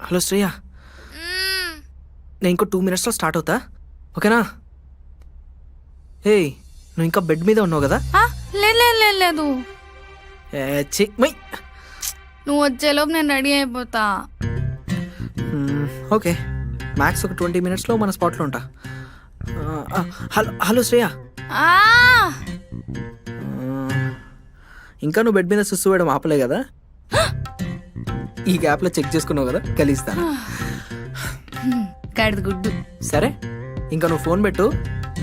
Hello Shreya, నేను ఇంకో 2 minutesలో start అవుతా, ఓకేనా? హే, నువ్వు ఇంకా బెడ్ మీద ఉన్నావు కదా? లేదు మై నువ్వు వచ్చేలోపు నేను రెడీ అయిపోతా. ఓకే, మ్యాక్స్ ఒక 20 minutesలో మన స్పాట్లో ఉంటా. హలో హలో శ్రేయ, ఆ, ఇంకా నువ్వు బెడ్ మీద సుస్సు వేయడం ఆపలే కదా? ఈ గ్యాప్లో చెక్ చేసుకున్నావు కదా, కలిస్తా. గడిది గుడ్డు. సరే, ఇంకా నువ్వు ఫోన్ పెట్టు,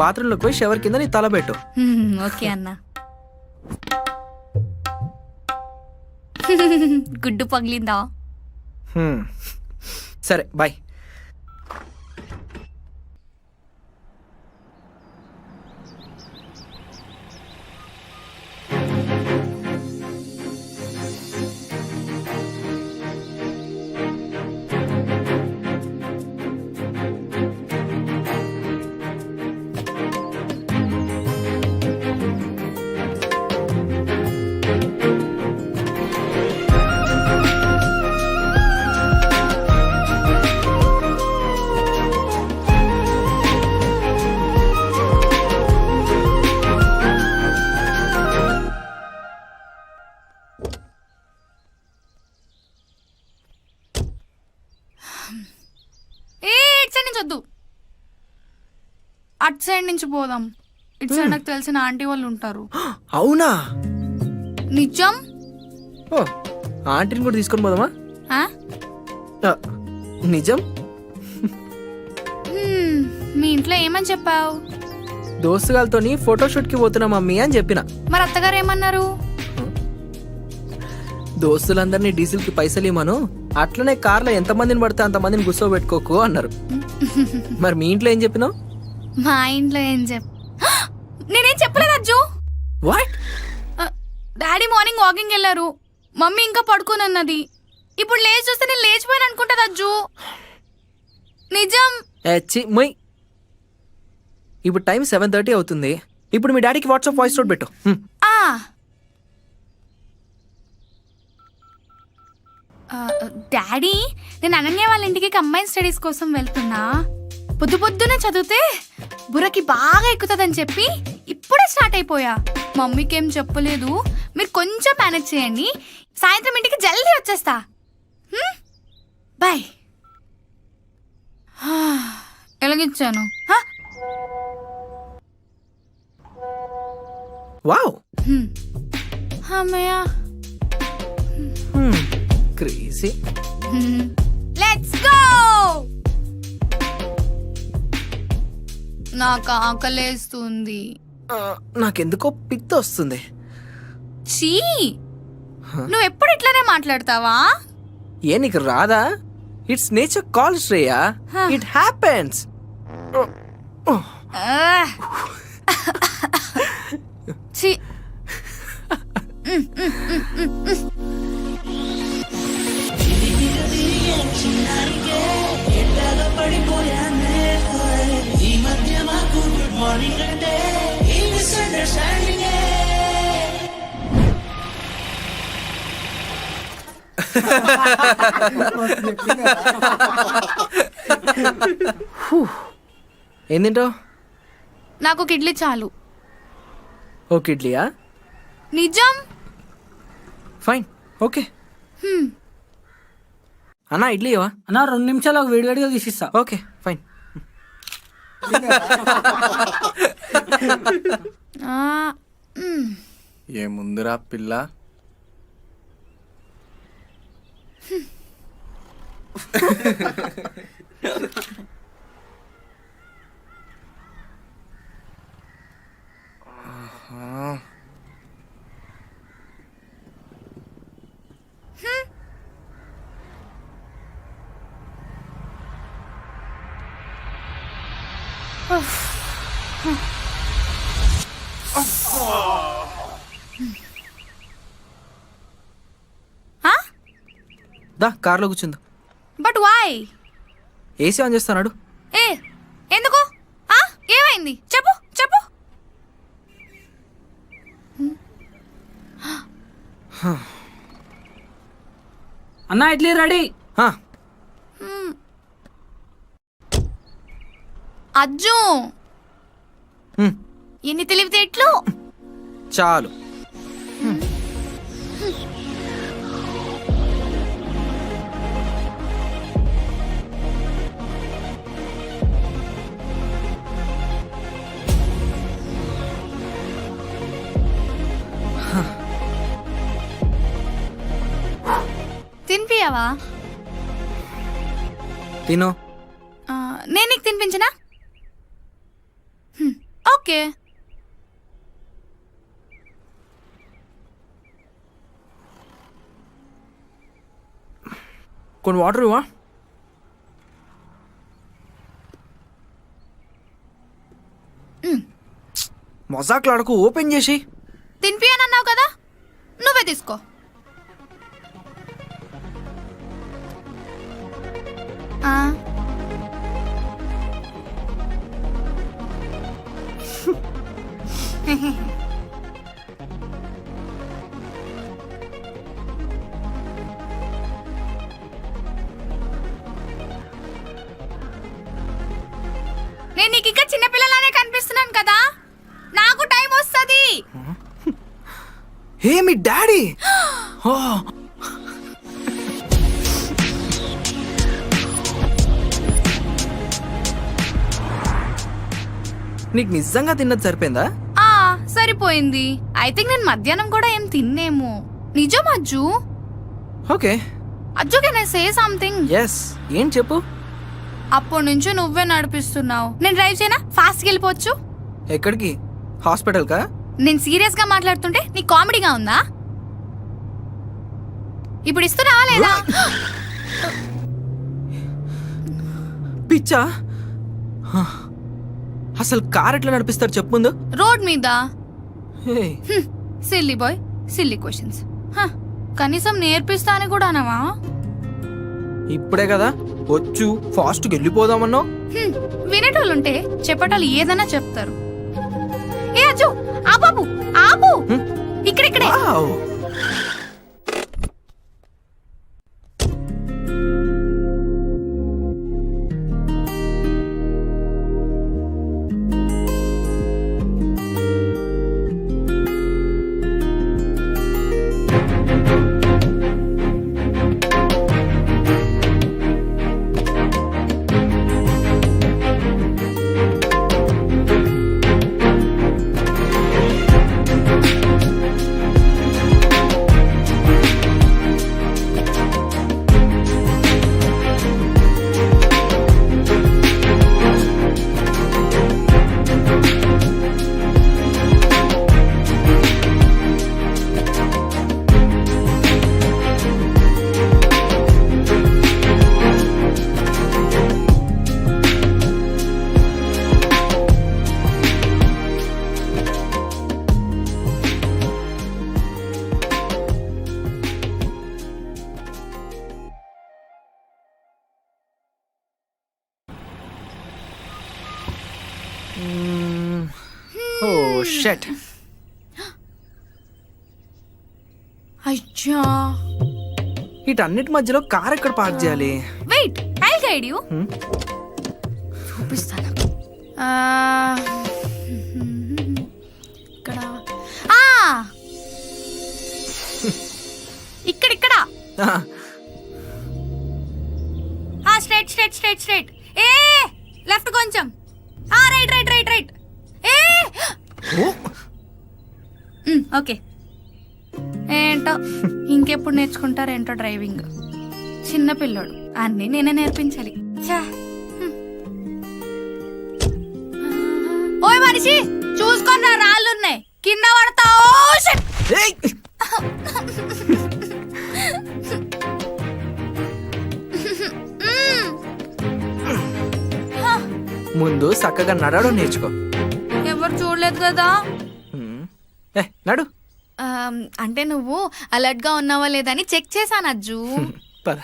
బాత్రూంలోకి పోయి షవర్ కింద నీ తల పెట్టు. ఓకే అన్న. గుడ్డు పగిలిందా? సరే బాయ్. అటు సైడ్ నుంచి పోదాం. ఇటు సైడ్ నాకు తెలిసిన ఆంటీ వాళ్ళు ఉంటారు. అవునా? నిజం? ఓ, ఆంటీని కూడా తీసుకొని పోదామా? నిజం? మీ ఇంట్లో ఏమని చెప్పావు? దోస్తుగాలతో ఫోటోషూట్ కి పోతున్నా మమ్మీ అని చెప్పిన. మరి అత్తగారు ఏమన్నారు? దోస్తులందరినీ డీజిల్ కి పైసలు ఇవ్వను, అట్లనే కార్లో ఎంతమందిని పడితే అంతమందిని గుర్చోబెట్టుకోకు అన్నారు. మరి మీ ఇంట్లో ఏం చెప్పినావు? మా ఇంట్లో ఏం నేనేం చెప్పలేదు Ajju. What? Daddy morning walking వెళ్ళారు, మమ్మీ ఇంకా పడుకుని అన్నది. ఇప్పుడు లేచి చూస్తే నేను లేచిపోయాను అనుకుంటా అజ్జు. నిజం. మొయ్, ఇప్పుడు టైం 7:30 అవుతుంది. ఇప్పుడు మీ డాడీకి వాట్సాప్ వాయిస్ నోట్ పెట్టు. డాడీ, నేను అనన్య వాళ్ళ ఇంటికి కంబైన్ స్టడీస్ కోసం వెళ్తున్నా. పొద్దునే చదివితే బుర్రకి బాగా ఎక్కుతుందని చెప్పి ఇప్పుడే స్టార్ట్ అయిపోయా. మమ్మీకి ఏం చెప్పలేదు, మీరు కొంచెం మేనేజ్ చేయండి. సాయంత్రం ఇంటికి జల్దీ వచ్చేస్తా. బాయ్. ఎలాగిచ్చాను? వావ్, అమ్మయ్య, క్రేజీ. Let's go. నాకు ఆకలేస్తుంది. నాకెందుకో పిత్త వస్తుంది. చీ, నువ్వు ఎప్పుడు ఇట్లానే మాట్లాడతావా? ఏ నీకు రాదా? It's nature call Shreya, it happens. చీ. ఏం తింటావు? నాకు ఒక ఇడ్లీ చాలు. ఓ ఇడ్లీయా? నిజం. Fine, okay. అన్నా ఇడ్లీ ఇవా? అన్నా 2 నిమిషాలు వేడివేడిగా తీసిస్తా. Okay fine. ఏముందిరా పిల్ల? దా కార్లో కూర్చుందా. But why? ఏసీ ఆన్ చేస్తున్నాడు. ఏ ఎందుకు? ఏమైంది చెప్పు చెప్పు. అన్నా ఇడ్లీ రెడీ. అజ్జు హ్మ్, ఎన్ని తెలివితేట్లు. చాలు. తినిపియవా? తిను. నేను నీకు తినిపించనా? ఓకే. కొన్ని వాటర్ ఇవ్వా. మజాక్లాడకు, ఓపెన్ చేసి. తినిపియనన్నావు కదా, నువ్వే తీసుకో. ఆ, నేను నీకు ఇంకా చిన్నపిల్లలానే కనిపిస్తున్నాను కదా, నాకు టైం వస్తుంది. హే మీ డాడీ. ఓ, నీకు నిజంగా తిన్నది సరిపోయిందా? సరిపోయింది. ఐ థింక్ నేను మధ్యాహ్నం కూడా ఏం తిన్నేమో. నిజం Ajju. Okay. Ajju, can I say something? Yes, ఏం చెప్పు. అప్పటి నుంచి నువ్వే నడిపిస్తున్నావు. నేను డ్రైవ్ చేయనా? ఫాస్ట్ గా వెళ్ళిపోవచ్చు. ఎక్కడికి? హాస్పిటల్ కా? నేను సీరియస్ గా మాట్లాడుతుంటే నీ కామెడీగా ఉందా? ఇప్పుడు ఇస్తున్నావా లేదా? పిచ్చా? అసలు కార్ ఎట్లా నడిపిస్తారు చెప్పు ముందు. రోడ్ మీద. హే, సిల్లీ బాయ్, సిల్లీ క్వశ్చన్స్. కనీసం నేర్పిస్తా అని కూడా అనవా? ఇప్పుడే కదా వచ్చు, ఫాస్ట్గా వెళ్ళిపోదామన్నావు. వినేటోళ్ళుంటే చెప్పేటోళ్ళు ఏదైనా చెప్తారు. ఏ అజ్జు, ఆపు ఆపు. ఇక్కడిక్కడే. వావ్. Oh shit. అయ్యా, వీటన్నిటి మధ్యలో కార్ ఎక్కడ పార్క్ చేయాలి? Wait, I guide you. చూపిస్తాను. ఇక్కడ. ఇక్కడ. Straight straight straight straight. ఏ లెఫ్ట్ కొంచెం. Right right right right. ఏ ఓకే. ఏంటో ఇంకెప్పుడు నేర్చుకుంటారేంటో డ్రైవింగ్. చిన్న పిల్లోడు, అన్నీ నేనే నేర్పించాలి. ఓయ్ మనిషి, చూసుకొని రాళ్ళున్నాయి, కింద పడతావు. ముందు చక్కగా నడవడం నేర్చుకో. ఎవరు చూడలేదు కదా. నడు. అంటే నువ్వు అలర్ట్ గా ఉన్నావా లేదని చెక్ చేశాను అజ్జు. పద.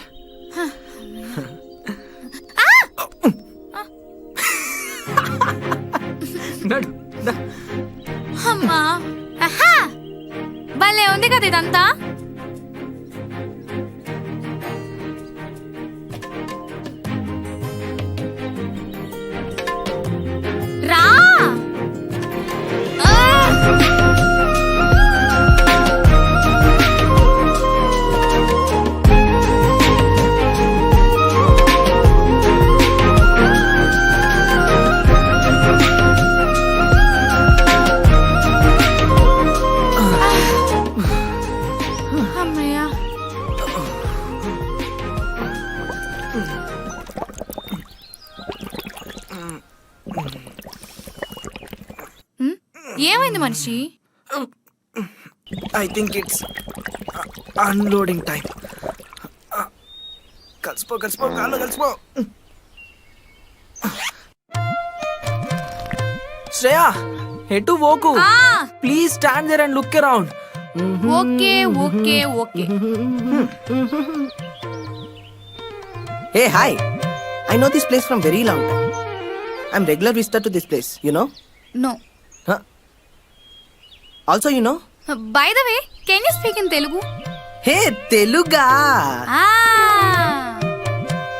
నడు. అమ్మా, భలే ఉంది కదా ఇదంతా. ఏమైంది మనిషి? I think it's unloading time. కలిసిపో కలిసిపో కాళ్ళు కలిసిపో. శ్రేయా ఎటు పోకు. Please stand there and look around. Okay okay okay. Hey, hi. I know this place from very long time. I'm regular visitor to this place, you know? No. Huh? Also, you know? By the way, can you speak in Telugu? Hey, Teluga!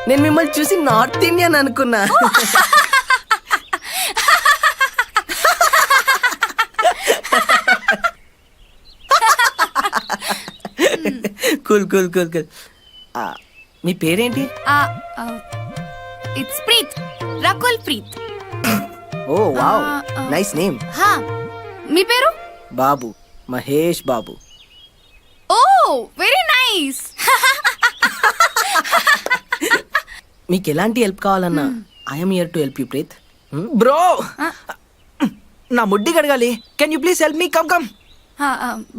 నేను మిమ్మల్ని చూసి north Indian అనుకున్నా. Cool cool cool cool. మీ పేరేంటి? It's Preet, Rakul Preet. Oh wow, nice name. హా, మీ పేరు? Babu, Mahesh Babu. Oh very nice. మీకు ఎలాంటి హెల్ప్ కావాలన్నా I'm here to help you Preet. Bro నా ముడ్డి కడగాలి. Can you please help me? Come come.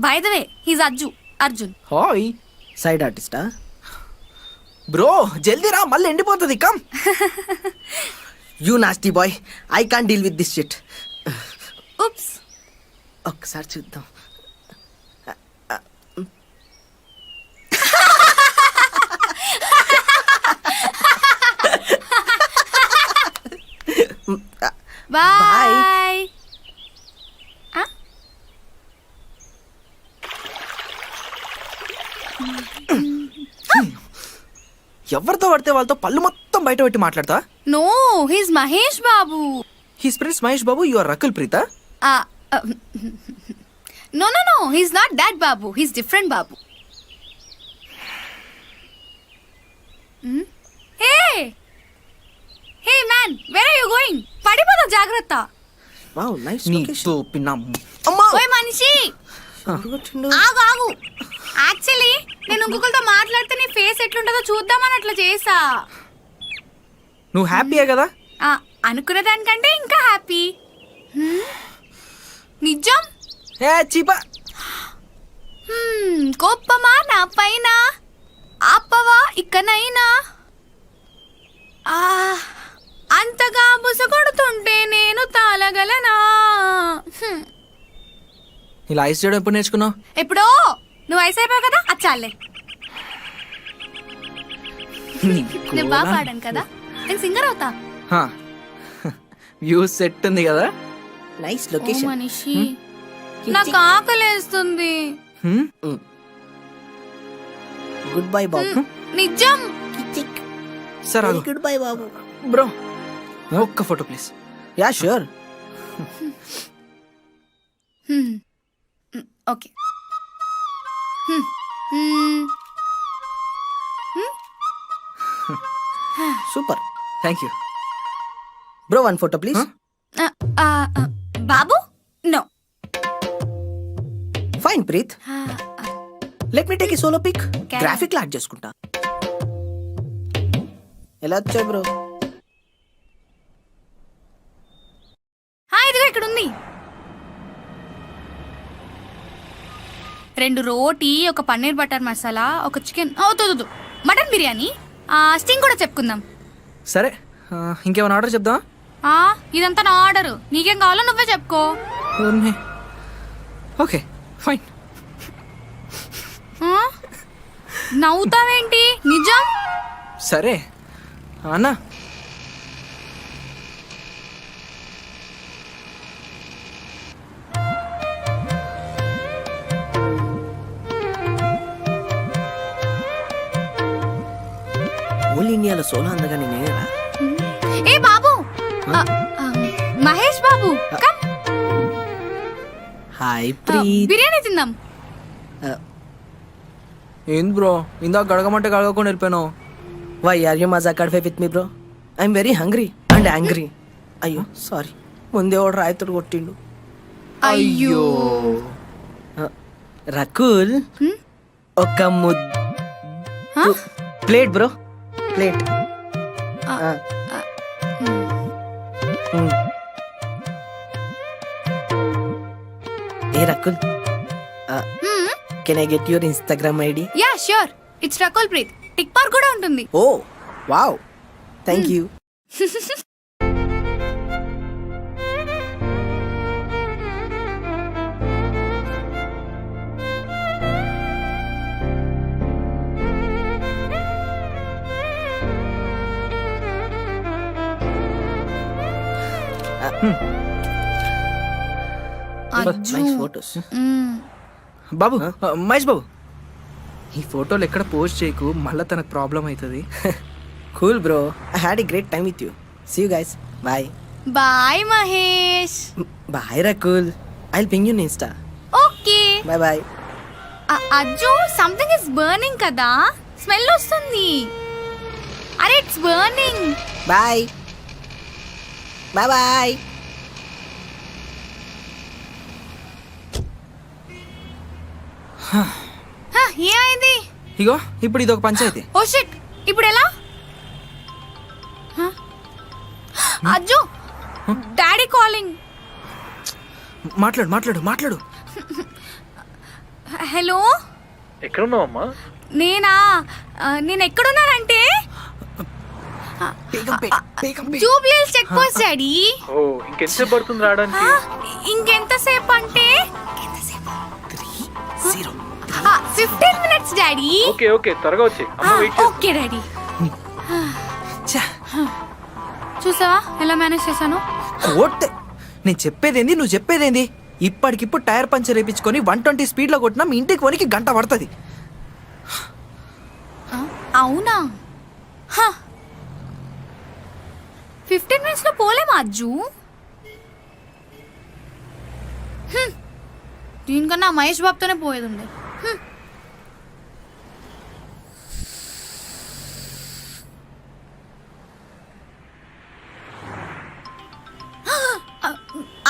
By the way, he's Arjun. Hi side ఆర్టిస్టా? బ్రో జల్దీ రా, మళ్ళీ ఎండిపోతుంది. Come. You nasty boy, I can't deal with this shit. Oops. ఒక్కసారి చూద్దాం. బాయ్. ఎవరితో పడితే వాళ్ళతో పళ్ళు మొత్తం బయట పెట్టి మాట్లాడతా? No, he's Mahesh Babu. His friends Mahesh Babu, you are Rakul Preet. No no no, he's not that Babu, he's different Babu. Hey hey man, where are you going? పడిపోతా, జాగ్రత్త. వావ్, నైస్ నీ లొకేషన్. తోపినా. అమ్మా, ఓయ్ మనిషి, వచ్చిండు. ఆగు ఆగు. యాక్చువల్లీ నేను ఇంకొకరితో మాట్లాడితే నీ ఫేస్ ఎట్లుంటుందో చూద్దామని అట్లా చేసా. నువ్వు హ్యాపీయే కదా? అనుకున్న దానికంటే ఇంకా హ్యాపీ. నిజం? ఏ చీపా. కోపమా నా పైన? ఆపవా ఇకనైనా? అంతగా బుసగొడుతుంటే నేను తాళగలనా? ఇలా ఐస్ చేయడం ఎప్పుడు నేర్చుకున్నావు? ఎప్పుడో. నువ్వు ఐస్ అయిపోయావు కదా, అచ్చాలే. నేను బాగా పాడాను కదా, నేను సింగర్ అవుతా. వ్యూ సెట్ ఉంది కదా. నైస్ ఓ లొకేషన్. మనిషి, నాకు ఆకలేస్తుంది. గుడ్ బై బాబు. నిజం? సరే గుడ్ బై బాబు. బ్రో ఒక్క photo please. Yeah sure. Okay. Super. Thank you. Bro, one photo please. బాబు no. Fine Preet, let me take a solo pic. Okay. Graphic add చేసుకుంటా. ఎలా వచ్చాయి బ్రో? ఇదిగో ఇక్కడ ఉంది. 2 రోటీ, ఒక పన్నీర్ బటర్ మసాలా, ఒక చికెన్, వద్దు మటన్ బిర్యానీ, స్టింగ్ కూడా చెప్పుకుందాం. సరే ఇంకేమైనా ఆర్డర్ చెప్దామా? ఇదంతా నా ఆర్డర్, నీకేం కావాలో నువ్వే చెప్పుకో. Okay fine. నవ్వుతావేంటి? నిజం? సరే అన్నా. ఓల్ ఇండియాలో సోలో అందగా నేనేరా? ఏ బాబు, మహేష్ బాబు, కమ్. హాయ్ ప్రీత్. బిర్యానీ తిందాం. ఏంది బ్రో ఇందాక గడగమంటే గడగకుండా వెళ్ళిపోయినావు? వై ఆర్ యూ మజా కడిఫై with me bro? I'm very hungry and angry. అయ్యో సారీ, ముందే వాడు రాయితోడు కొట్టిండు. అయ్యో. రకుల్, ఒక ముద్దు ప్లేట్ బ్రో, ప్లేట్. ఆ. ఉమ్. ఏ Rakul can I get your Instagram ID? Yeah sure, it's Rakul Preet. టిక్ పార్క్ కూడా ఉంటుంది. Oh wow, thank you. Ajju. Nice photos. Hmm. Babu Mahesh Babu, ఈ ఫోటోలు ఎక్కడ పోస్ట్ చేయకు, మళ్ళీ తనకు ప్రాబ్లం అవుతుంది. Cool bro, I had a great time with you. See you guys, bye. Bye Mahesh. Bye Rakul, I will ping you in Insta. Okay. Bye bye. Ajju, something is burning కదా, smell వస్తుంది. అరే it's burning. Bye bye bye. ఏమైంది? ఇగో ఇప్పుడు ఇది ఒక పంచాయతీ. ఓ shit, ఇప్పుడు ఎలా? Ajju, daddy calling. మాట్లాడు మాట్లాడు మాట్లాడు. హలో, ఎక్కడున్నావమ్మా? నేను ఎక్కడున్నానంటే Begumpet. Jubilee Hills check post daddy. ఓ, ఇంకెంతసేపు పడుతుంది రావడానికి? ఇంకెంతసేపు అంటే 3-0. 15 minutes డాడీ. ఓకే ఓకే, త్వరగా వచ్చి అమ్మ వెయిట్ ఓకే డాడీ. ఛా, చూసావా ఎలా మేనేజ్ చేశాను? ఓటే నేను చెప్పేదేంది, నువ్వు చెప్పేదేంది? ఇప్పటికిప్పుడు టైర్ పంచర్ వేయించుకొని 120 స్పీడ్లో కొట్టినా మీ ఇంటికి పోనీకి గంట పడుతుంది. అవునా? 15 minutes లో పోలేమా అజ్జు? దీనికన్నా మహేష్ బాబుతోనే పోయేది ఉండే.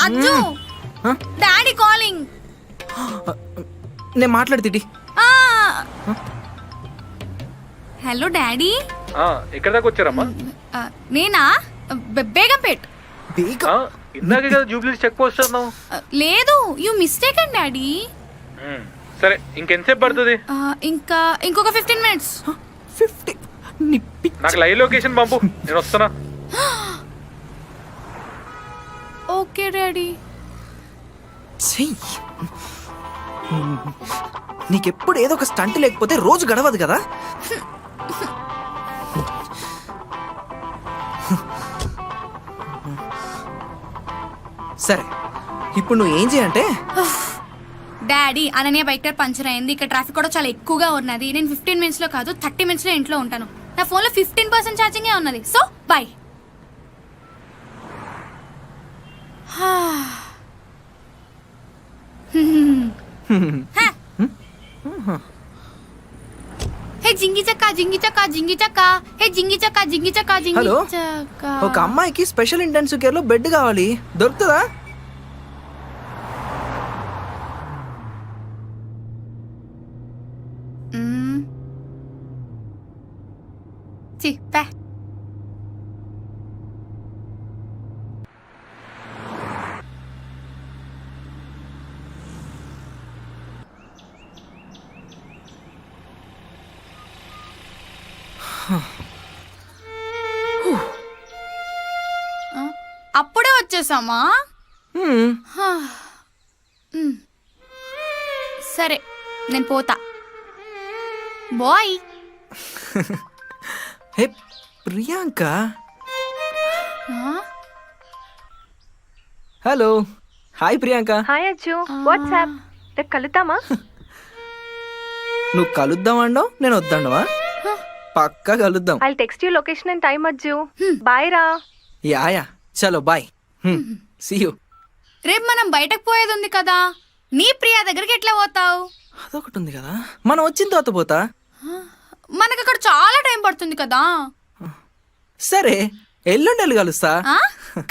Ajju, daddy calling. నేను మాట్లాడితే హలో డాడీ. ఎక్కడి దాకా వచ్చారమ్మా? నేనా? బేగంపేట్. బేగం ఇందాకే కదా జూబ్లీస్ చెక్ పోస్ట్ అన్నావు. లేదు, యూ మిస్టేకెన్ డాడీ. సరే, ఇంకెంతసేపు పడుతుంది? ఇంకా ఇంకొక 15 minutes. 50 నిప్పి. నాకు లైవ్ లొకేషన్ పంపు, నేను వస్తున్నా. Okay daddy. నీకెప్పుడు ఏదో ఒక స్టంట్ లేకపోతే రోజు గడవదు కదా. సరే, ఇప్పుడు నువ్వు ఏం చేయంటే, daddy, Ananya bike tyre puncture అయింది. ఇక్కడ ట్రాఫిక్ కూడా చాలా ఎక్కువగా ఉన్నది. నేను 15 minutes లో కాదు 30 minutes లో ఇంట్లో ఉంటాను. నా ఫోన్ లో 15% ఛార్జింగే ఉన్నది. So bye. హే జింగి చక్కా జింగి చక్కా జింగి చక్కా, హే జింగి చక్కా జింగి చక్కా జింగి హలో, చక్కా. ఒక అమ్మాయికి స్పెషల్ ఇంటెన్సివ్ కేర్ లో బెడ్ కావాలి, దొరుకుతుందా? చి పే. అప్పుడే వచ్చేసామా? సరే, నేను పోతా. Bye. Hey Priyanka. Hello, hi Priyanka. Hi Ajju, what's up. రేపు కలుద్దామా? నువ్వు కలుద్దాం అండవు, నేను వద్దండవా? పక్కా కలుద్దాం. I text you location and time Ajju. Bye రా. యా చలో బాయ్. See you. రేపు మనం బయటకు పోయేది ఉంది కదా, నీ ప్రియా దగ్గరికి ఎట్లా పోతావు? అదొకటి ఉంది కదా, మనం వచ్చిన తర్వాత పోతా. మనకు అక్కడ చాలా టైం పడుతుంది కదా. సరే, ఎల్లుండి కలుస్తా.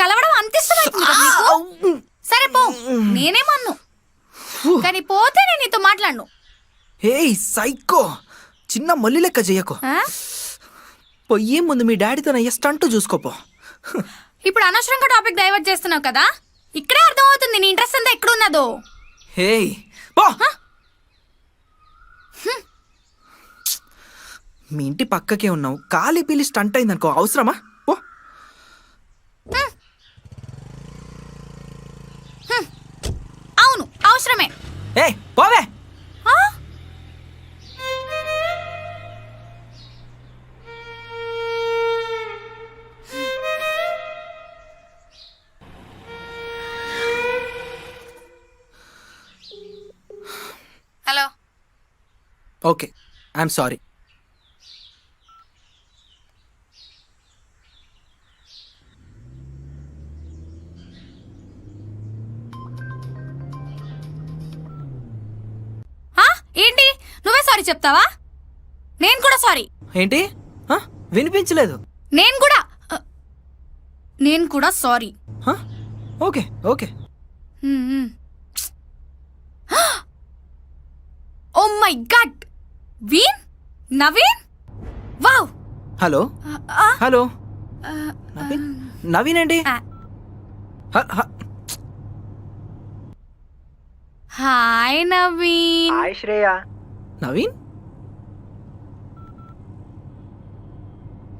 కలవడం అంత ఇష్టమైతుంది కదా నీకు? సరే పో, నేనేమన్ను, కానీ పోతే నేను నీతో మాట్లాడను. హే సైకో, చిన్న మల్లి లెక్క చెయ్యకు. పొయ్యే ముందు మీ డాడీతో అయ్యే స్టంట్ చూసుకోపో. ఇప్పుడు అనవసరంగా టాపిక్ డైవర్ట్ చేస్తున్నావు కదా. ఇక్కడే అర్థమవుతుంది నీ ఇంట్రెస్ట్ అంతా ఎక్కడున్నదో. హే పో. మీ ఇంటి పక్కకే ఉన్నావు, కాలి పీలి స్టంట్ అయిందనుకో, అవసరమా? పో. అవును అవసరమే. ఏ పోవే. ఆ? హలో. Okay, I'm sorry. ఆ? ఏంటి నువ్వే సారీ చెప్తావా? నేను కూడా సారీ. ఏంటి? హ? వినిపించలేదు. నేను కూడా సారీ. హ? Okay okay. Oh my God. Naveen wow. Hello ఆ, హలో ఆ, నవీన్. నవీన్ ఏంటి? ఆ. హ- హ- హాయ్ నవీన్. నవీన్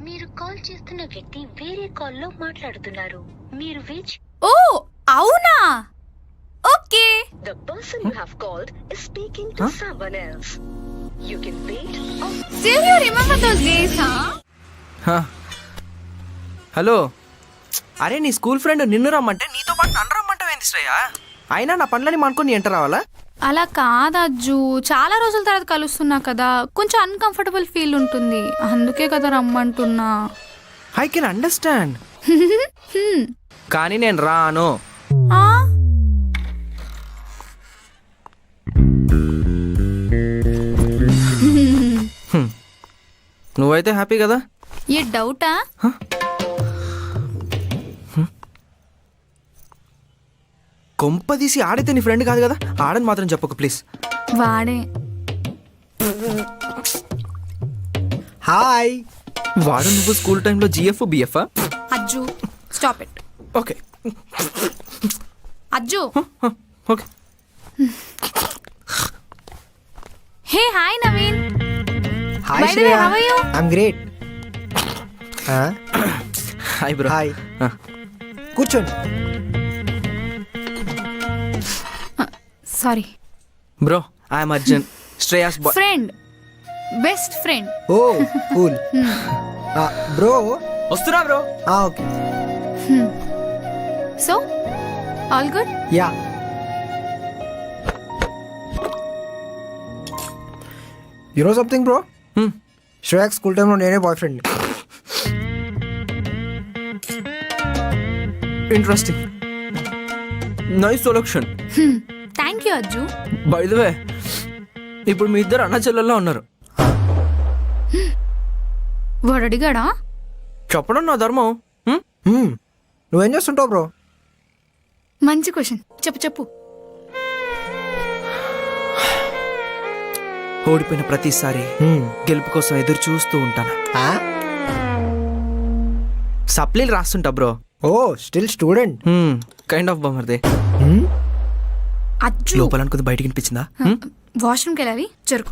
మీరు కాల్ చేస్తున్న వ్యక్తి వేరే కాల్లో మాట్లాడుతున్నారు. మీరు వేచి ఓ అవునా? Okay. The person you have called is speaking to someone else. You can wait or Still you remember those days, huh? హ. హలో. అరే నీ స్కూల్ ఫ్రెండ్ నిన్ను రమ్మంటే నీతో పాటు నన్ను రమ్మంటావేంది శ్రేయ? అయినా నా పనులని మానుకొని నీ ఎంట రావాలా? అలా కాదజ్జు, చాలా రోజుల తర్వాత కలుస్తున్నా కదా, కొంచెం అన్కంఫర్టబుల్ ఫీల్ ఉంటుంది, అందుకే కదా రమ్మంటున్నా. I can understand. కానీ నేను రాను. ఆ? నువ్వైతే హ్యాపీ కదా? ఏ డౌటా? కొంపదీసి ఆడితే నీ ఫ్రెండ్ కాదు కదా? ఆడని మాత్రం చెప్పకు ప్లీజ్. వాడే. హాయ్. వాడు నువ్వు స్కూల్ టైంలో GF BF? Ajju stop it. Okay Ajju. Okay. Hey hi Naveen. Hi By the way, Shreya. how are you? I'm great. Hi bro. Hi. కూర్చోండి. Sorry. Bro I'm Arjun, Shreya's boy. Friend, best friend. Oh cool. Bro. వస్తున్నా bro. Okay. So all good? Yeah. You know something bro? శ్రేయాక్ school టైంలో నేనే boyfriend. Interesting, nice selection. Thank you Ajju. By the way, ఇప్పుడు మీ ఇద్దరు అన్న చెల్లెల్లో ఉన్నారు. వాడు అడిగాడా? చెప్పడం నా ధర్మం. నువ్వేం చేస్తుంటావు బ్రో? మంచి క్వశ్చన్, చెప్పు చెప్పు. ఓడిపోయిన ప్రతిసారి గెలుపు కోసం ఎదురు చూస్తూ ఉంటాను. సప్లీలు రాస్తుంటా bro. Oh still student. Kind of బమర్దే. అజ్జు లోపల అనుకుంది బయటికి వినిపించిందా? వాష్రూమ్కి వెళ్ళాలి, జరుగు.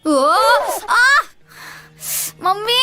ఓ ఆ! మమ్మీ.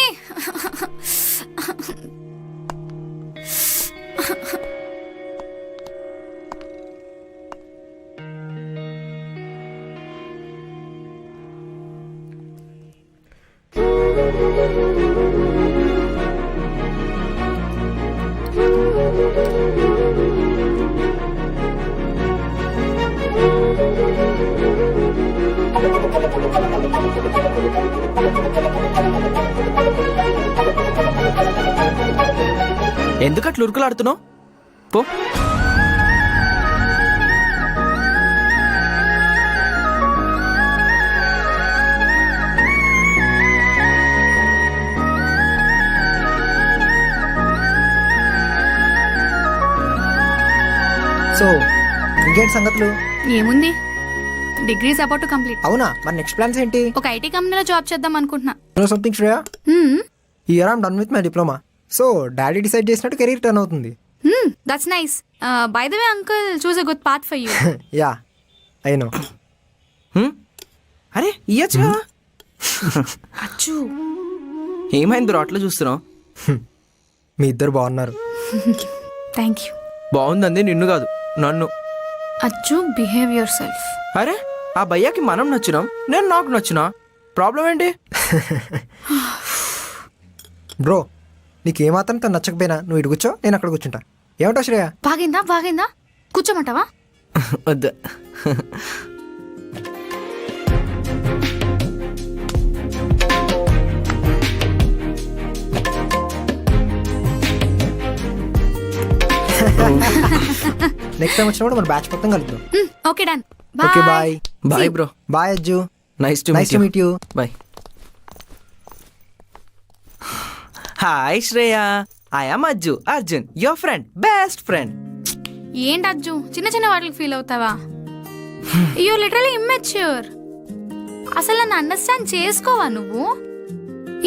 ఎందుకట్లు ఉరుకులాడుతున్నావు? పో. సో ఇంకేంటి సంగతులు? ఏముంది, degree is about to complete. అవునా, మరి నెక్స్ట్ ప్లాన్స్ ఏంటి? ఒక ఐటీ కంపెనీలో జాబ్ చేద్దాం అనుకుంటున్నా. యు నో సంథింగ్ శ్రేయ, ఈ year I'm done with my diploma. So daddy decide చేసినట్టు కెరీర్ టర్న్ అవుతుంది. That's nice. By the way uncle, choose a good path for you. Yeah I know. అరే ఇయ్యచ్చు కదా. అచ్చు, ఏమైంది బ్రో అట్లా చూస్తున్నావు? మీ ఇద్దరు బాగున్నారు. Thank you. బాగుందండి నిన్ను కాదు నన్ను. అచ్చు, బిహేవ్ యువర్ సెల్ఫ్. అరే ఆ భయ్యాకి మనం నచ్చినాం, నేను నాకు నచ్చినా, ప్రాబ్లం ఏంటి? బ్రో నీకు ఏమాత్రం తను నచ్చకపోయినా నువ్వు ఇటు కూర్చో, నేను అక్కడ కూర్చుంటా. ఏమంటావు శ్రేయ? బాగైందా కూర్చోమంటావా? వద్దు. నెక్స్ట్ టైం వచ్చినప్పుడు మన బ్యాచ్ మొత్తం కలుద్దాం. Okay done. Okay bye. Bye bro. Bye Ajju. Nice to nice to meet you. Bye. Hi Shreya, I am Ajju, Arjun, your friend, best friend. ఏంటి అజ్జు చిన్న చిన్న వాటికి ఫీల్ అవుతావా? You literally immature. అసలు నన్ను అండర్స్టాండ్ చేసుకోవా నువ్వు?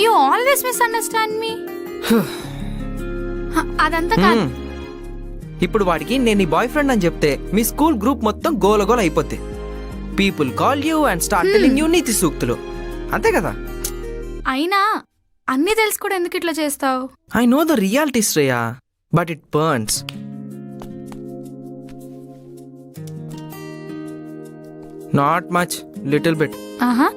You always misunderstand me. అదంతా కాదు. ఇప్పుడు వాడికి నేను నీ బాయ్ ఫ్రెండ్ అని చెప్తే మీ స్కూల్ గ్రూప్ మొత్తం గోలగోల అయిపోతే people call you and start telling you నీతి సూక్తులు, అంతే కదా? అయినా అన్నీ తెలుసు కూడా ఎందుకు ఇట్లా చేస్తావు? I know the reality Shreya, but it burns. Not much, little bit. ఆహా.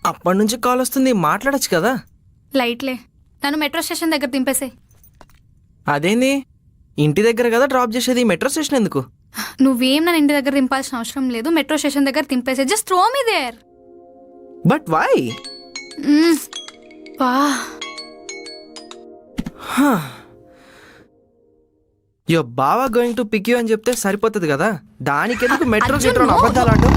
అప్పటి నుంచి కాల్ వస్తుంది, మాట్లాడొచ్చు కదా. లైట్లే, నన్ను మెట్రో స్టేషన్ దగ్గర దింపేసే. అదేంది, ఇంటి దగ్గర కదా డ్రాప్ చేసేది, మెట్రో స్టేషన్ ఎందుకు? నువ్వేం నన్ను ఇంటి దగ్గర దింపాల్సిన అవసరం లేదు. మెట్రో స్టేషన్ దగ్గర దింపేసే. Just throw me there. But why? వా, your bava going to pick you అని చెప్తే సరిపోతుంది కదా, దానికి ఎందుకు మెట్రో అర్జున్, గిట్రో no. అబద్ధాలు అంటూ?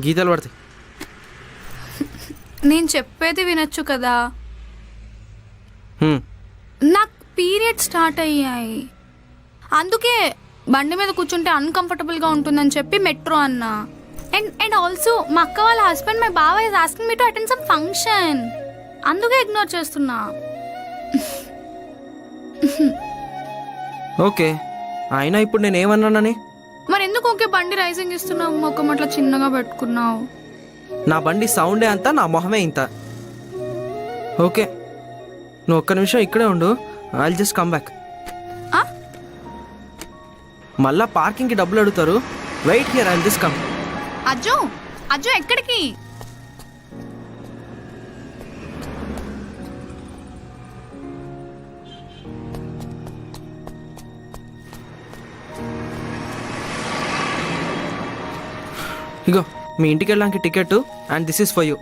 గీతలు పడతాయి. నేను చెప్పేది వినొచ్చు కదా. నాకు పీరియడ్ స్టార్ట్ అయ్యాయి, అందుకే బండి మీద కూర్చుంటే అన్కంఫర్టబుల్గా ఉంటుందని చెప్పి మెట్రో అన్నా. అండ్ ఆల్సో మా అక్క వాళ్ళ హస్బెండ్ మై బావ is asking me to attend sum function, అందుకే ఇగ్నోర్ చేస్తున్నా. ఓకే, అయినా ఇప్పుడు నేను ఏమన్నానని? మరి ఎందుకు ఓకే బండి రైజింగ్ ఇస్తున్నావు, మొక్కం అట్లా చిన్నగా పెట్టుకున్నావు? నా బండి సౌండే అంతా, నా మొహమే ఇంత. ఓకే, నువ్వు ఒక్క నిమిషం ఇక్కడే ఉండు, ఐల్ జస్ట్ కమ్ బ్యాక్. మళ్ళా పార్కింగ్కి డబ్బులు అడుగుతారు, wait here, I'll just come. Ajju ఎక్కడికి? ఇగో మీ ఇంటికి వెళ్ళడానికి ticket, and this is for you.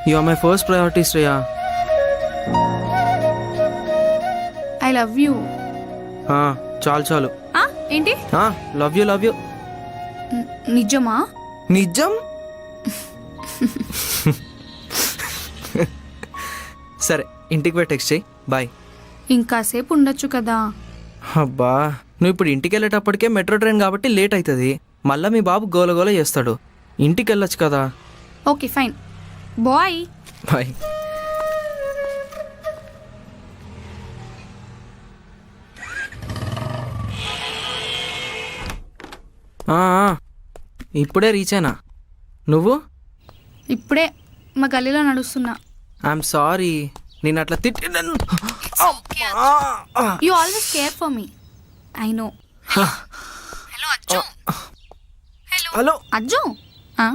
You are my first priority Shreya. I love you. చాలు చాలు. ఏంటి? Love you, love you. నిజమా? నిజం. సరే, ఇంటికి పోయి టెక్స్ట్ చేయి, బాయ్. ఇంకాసేపు ఉండొచ్చు కదా. అబ్బా, నువ్వు ఇప్పుడు ఇంటికి వెళ్ళేటప్పటికే మెట్రో ట్రైన్ కాబట్టి లేట్ అవుతుంది, మళ్ళీ మీ బాబు గోలగోల చేస్తాడు. ఇంటికి వెళ్ళొచ్చు కదా. Okay fine, bye. బాయ్. ఆ, ఆ. ఇప్పుడే రీచ్ అయినా. నువ్వు? ఇప్పుడే మా గల్లీలో నడుస్తున్నా. ఐఎమ్ సారీ, నేను అట్లా తిట్టి you always care for me. I know. Hello Ajju. Hello. Ajju. ఆ?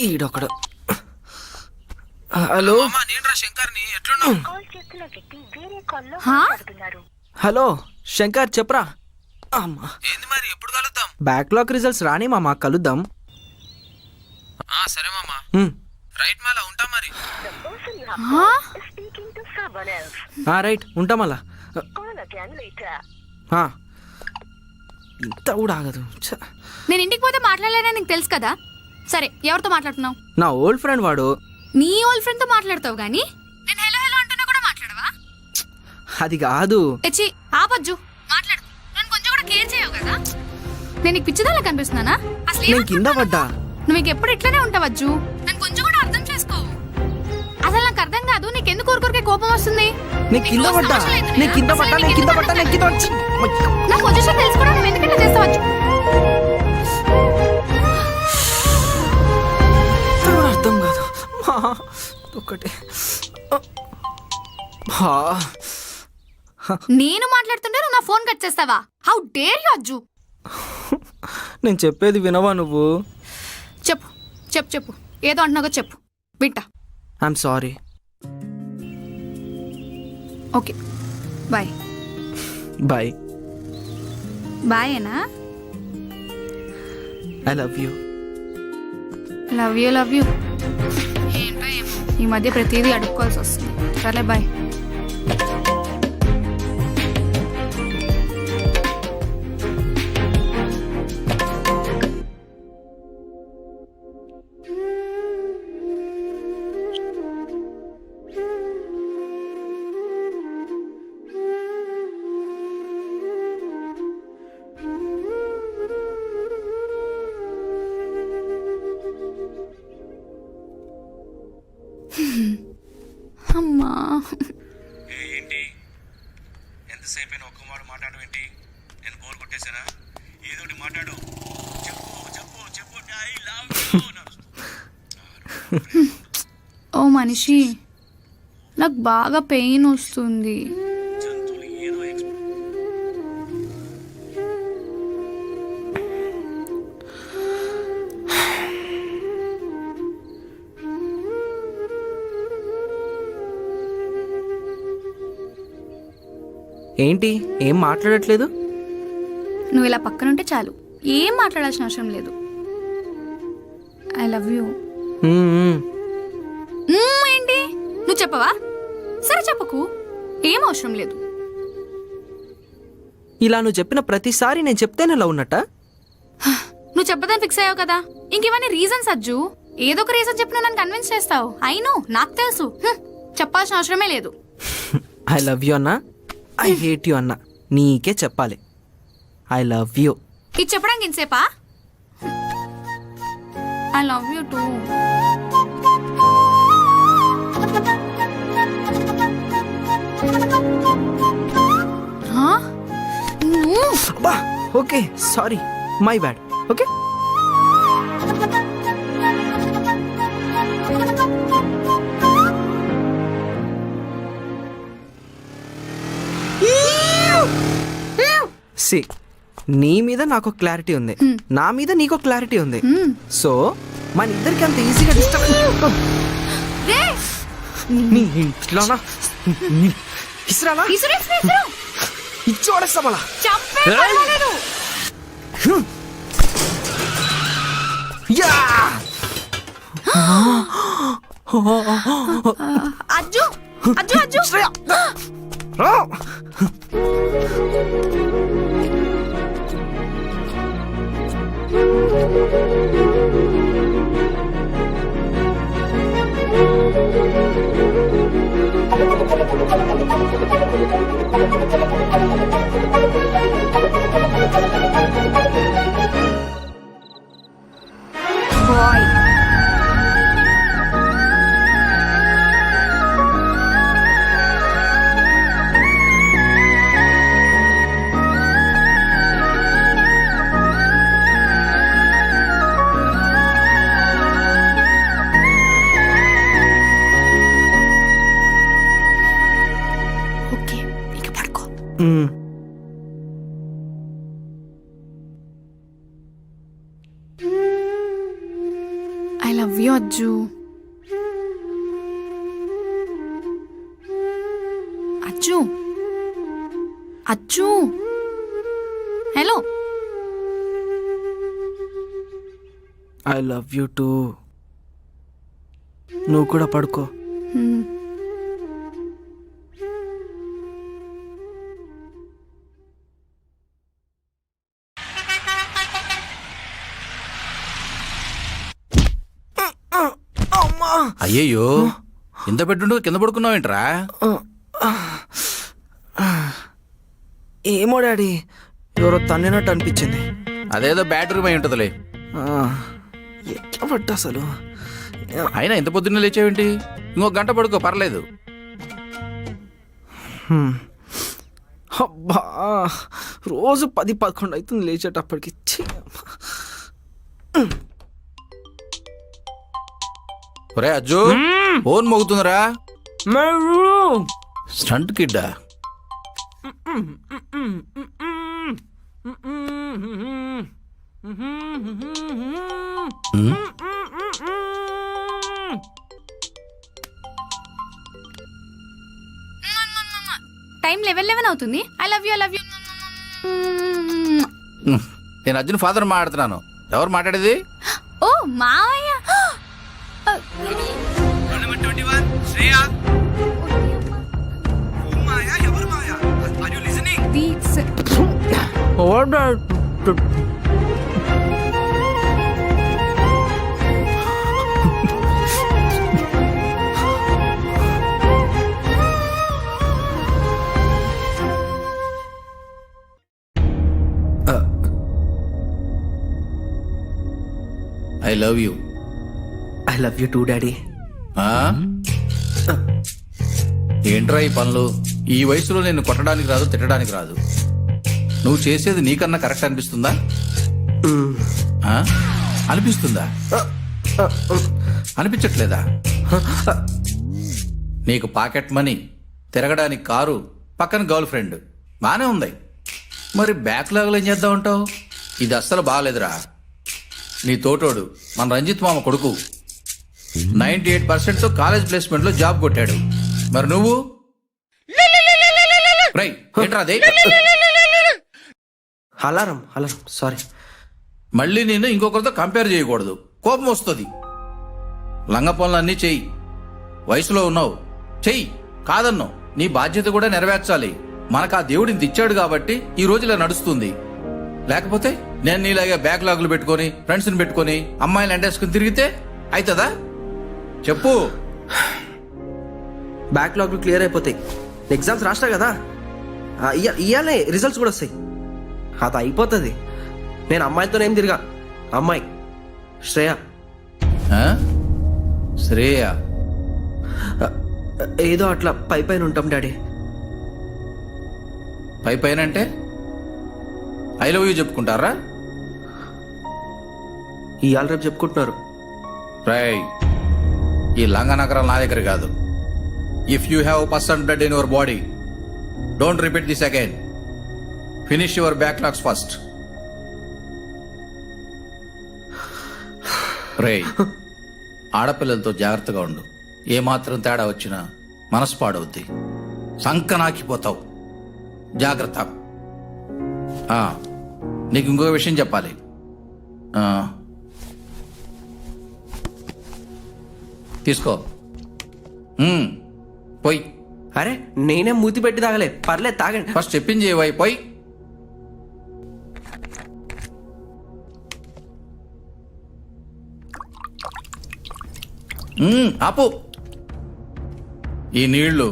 ఈడొకడు. హలో. హా? హలో శంకర్, చెప్పరా. అమ్మా, ఏంది మరి, ఎప్పుడు కలుద్దాం? బ్యాక్లాగ్ రిజల్ట్స్ రాని మామ, కలుద్దాం. సరే మామా, రైట్ మాలా, ఉంటా మరి. హా? Speaking to someone else. Right, ఉంటాం అలా. Call again later. ఇంత కూడా ఆగదు. ఛ. నేను ఇంటికి పోతే మాట్లాడలేనని నీకు తెలుసు కదా. సరే, ఎవరితో మాట్లాడుతున్నావు? నా ఓల్డ్ ఫ్రెండ్ వాడు. నీ ఓల్డ్ ఫ్రెండ్ తో మాట్లాడతావు గానీ నేను హలో హలో అంటున్నా కూడా మాట్లాడవా? అది కాదు. తెచ్చి ఆపజ్జు, మాట్లాడు. నన్ను కొంచెం కూడా కేర్ చేయవు కదా. నేను నీకు పిచ్చిదాలా కనిపిస్తున్నానా? అసలు నేను కింద పడ్డా. నువ్వు ఇంక ఎప్పుడు ఇట్లానే ఉంటావజ్జు. నన్ను కొంచెం కూడా అర్థం చేసుకో. అసలు నాకు అర్థం కాదు, నీకెందుకు ఊరికొరికే కోపం వస్తుంది? నేను కింద పడ్డా, నేను కింద పడ్డా, నేను కింద పడ్డా, నేను కింద వచ్చి. నా పొజిషన్ తెలుసుకోవడం నువ్వు ఎందుకంటే చేస్తావచ్చు. అర్థం కాదు ఒకటి. నేను మాట్లాడుతుంటే నువ్వు నా ఫోన్ కట్ చేస్తావా? How dare you Ajju. నేను చెప్పేది వినవా నువ్వు? చెప్పు చెప్పు చెప్పు, ఏదో అంటున్నాగో చెప్పు, వింటా. I'm sorry. Okay, bye. Bye. బాయేనా? I love you. Love you love you. ఏంటో ఏమో ఈ మధ్య ప్రతిదీ అడుక్కోవాల్సి వస్తుంది. సర్లే, బాయ్. అమ్మా, ఏంటి ఎంతసేపు అయినా ఒక్క మాట మాట్లాడడం ఏంటి? నేను బోర్ కొట్టేశానా? ఏదోటి మాట్లాడు. చెప్పు చెప్పు చెప్పు. I love you. ఓ మనిషి, నాకు బాగా పెయిన్ వస్తుంది. జంతువులు ఏదో ఏంటి, ఏం మాట్లాడట్లేదు? నువ్వు ఇలా పక్కనుంటే చాలు, ఏం మాట్లాడాల్సిన అవసరం లేదు. I love you. ఏంటి, నువ్వు చెప్పవా? సరే చెప్పకు, ఏం అవసరం లేదు. ఇలా నువ్వు చెప్పిన ప్రతిసారి నేను చెప్తేనే లవ్ ఉన్నట్ట? నువ్వు చెప్పదని ఫిక్స్ అయ్యావు కదా, ఇంక ఇవన్నీ రీజన్స్ అజ్జు. ఏదో ఒక రీజన్ చెప్పి నన్ను కన్విన్స్ చేస్తావు. అయినో నాకు తెలుసు, చెప్పాల్సిన అవసరమే లేదు. ఐ లవ్ యూ అన్నా, ఐ హేట్ యూ అన్నా, నీకే చెప్పాలి. I love you. ఇది చెప్పడానికి ఇంతసేపా? I love you too. Okay, sorry, my bad. Okay. సి, నీ మీద నాకు క్లారిటీ ఉంది, నా మీద నీకు క్లారిటీ ఉంది. సో మన ఇద్దరికి అంత ఈజీగా డిస్టర్బ్ నీ ఇంట్లోనా ఇసురాలా ఇచ్చోడేస్తా మళ్ళా. Ajju Ajju Ajju. Bye. I love you Ajju. Ajju Ajju hello. I love you too. నువ్వు కూడా పడుకో. అయ్యయ్యో ఇంత పెట్టుండు కింద పడుకున్నావేంట్రా? ఏమో డాడీ, ఎవరో తన్నినట్టు అనిపించింది. అదేదో బ్యాటరీ అయి ఉంటుందిలే. ఎట్లా పట్ట అసలు? అయినా ఇంత పొద్దున్నే లేచావేంటి? ఇంకో గంట పడుకో పర్లేదు. అబ్బా, రోజు 10-11 అవుతుంది లేచేటప్పటికి. ఛీ. ఒరే అజ్జు, ఫోన్ మోగుతుందిరా. స్టంట్ కిడ్డా? టైం 11 అవుతుంది. I love you I love you. నేను అర్జున్ ఫాదర్ మాట్లాడుతున్నాను. ఎవరు మాట్లాడేది? ఓ మావయ్య. దీట్స్. I love you. I love you too daddy. ఏంట్రా ఈ పనులు? ఈ వయసులో నేను కొట్టడానికి రాదు, తిట్టడానికి రాదు. నువ్వు చేసేది నీకన్నా కరెక్ట్ అనిపిస్తుందా? అనిపిస్తుందా? అనిపించట్లేదా? నీకు పాకెట్ మనీ, తిరగడానికి కారు, పక్కన గర్ల్ ఫ్రెండ్ బానే ఉంది. మరి బ్యాక్లాగ్లో ఏం చేద్దాం ఉంటావు? ఇది అస్సలు బాగాలేదురా. నీ తోటోడు మన రంజిత్ మామ కొడుకు 98%తో కాలేజ్ ప్లేస్మెంట్లో జాబ్ కొట్టాడు. మరి నువ్వు ఏంట్రా అదే? Alarm sorry. మళ్ళీ నేను ఇంకొకరితో కంపేర్ చేయకూడదు, కోపం వస్తుంది. లంగ పనులన్నీ చెయ్యి. వయసులో ఉన్నావు, చెయ్యి. కాదన్నావు, నీ బాధ్యత కూడా నెరవేర్చాలి. మనకు ఆ దేవుడు ఇంత ఇచ్చాడు కాబట్టి ఈ రోజు ఇలా నడుస్తుంది. లేకపోతే నేను నీలాగే బ్యాక్లాగులు పెట్టుకొని, ఫ్రెండ్స్ని పెట్టుకొని, అమ్మాయిలు ఎండేసుకుని తిరిగితే అవుతుందా? చెప్పు. బ్యాక్లాగ్ క్లియర్ అయిపోతాయి. ఎగ్జామ్స్ రాస్తా కదా, ఇయ్యాలే రిజల్ట్స్ కూడా వస్తాయి. అది అయిపోతుంది. నేను అమ్మాయితో ఏం తిరిగా. అమ్మాయి శ్రేయ. శ్రేయ ఏదో అట్లా పైన ఉంటాం డాడీ. పైన అంటే ఐ లవ్ యూ చెప్పుకుంటారా? ఇవాళ రేపు చెప్పుకుంటున్నారు. ఈ లంగ నగరాలు నా దగ్గర కాదు. If you have person blood in your body, don't repeat this again. Finish your backlogs first. ఆడపిల్లలతో జాగ్రత్తగా ఉండు. ఏమాత్రం తేడా వచ్చినా మనసు పాడవుద్ది, సంకనాకిపోతావు. జాగ్రత్త. నీకు ఇంకొక విషయం చెప్పాలి. తీసుకో, పోయి. అరే నేనే మూతి పెట్టి తాగలే, పర్లేదు తాగండి. ఫస్ట్ చెప్పింది ఏవై పోయి. ఆపు. ఈ నీళ్లు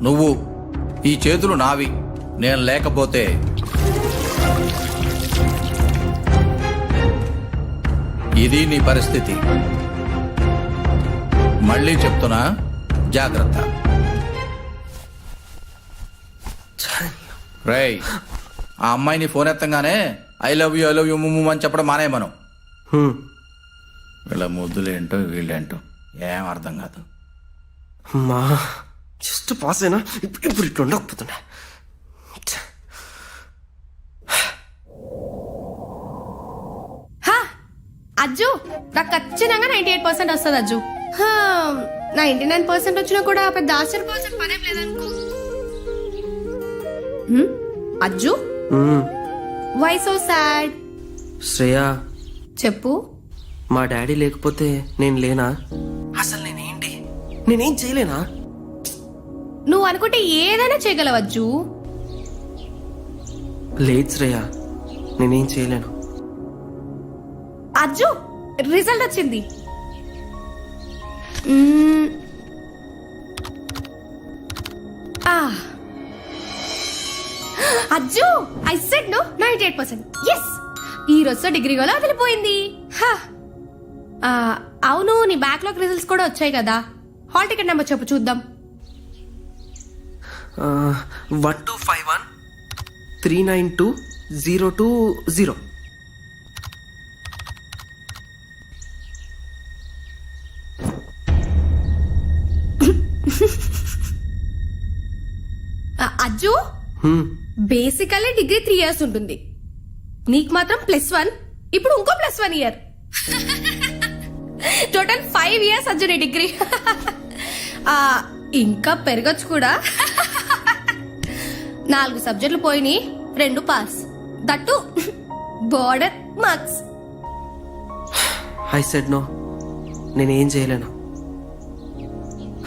నువ్వు, ఈ చేతులు నావి. నేను లేకపోతే ఇది నీ పరిస్థితి. మళ్ళీ చెప్తున్నా, జాగ్రత్త. రేయ్, ఆ అమ్మాయిని ఫోన్ ఎత్తంగానే ఐ లవ్ యూ ముమ్ము అని చెప్పడం మానే మనం. వీళ్ళ ముద్దులేంటో వీళ్ళేంటో ఏం అర్థం కాదు. మా జస్ట్ పాస్ అయినా ఇప్పుడు ఇట్లా ఉండకపోతున్నా. అజ్జు నాకు ఖచ్చితంగా 98% వస్తుంది అజ్జు 99% వచ్చినా కూడా పెద్ద ఆశ్చర్యపోవాల్సిన పనేం లేదనుకో. Ajju why so sad? Shreya, చెప్పు. మా డాడీ లేకపోతే నేను లేనా? అసలు నేనేం చేయలేనా? నువ్వు అనుకుంటే ఏదైనా చేయగలవచ్చు. లేదు శ్రేయ, నేనేం చేయలేను. అజ్జు రిజల్ట్ వచ్చింది. Ajju I said no 98%. ఎస్, ఈ రోజు డిగ్రీ కూడా వదిలిపోయింది. అవును, నీ బ్యాక్లాగ్ రిజల్ట్స్ కూడా వచ్చాయి కదా. హాల్ టికెట్ నెంబర్ చెప్పు చూద్దాం. 1251 392 020. అజ్జు బేసికల్లీ డిగ్రీ 3 years ఉంటుంది, నీకు మాత్రం +1. ఇప్పుడు ఇంకో +1 year. టోటల్ 5 years అజ్జు నీ డిగ్రీ. ఇంకా పెరగచ్చు కూడా. 4 సబ్జెక్టులు పోయినాయి, 2 pass, that border marks. I said no, నేనేం చేయలేను.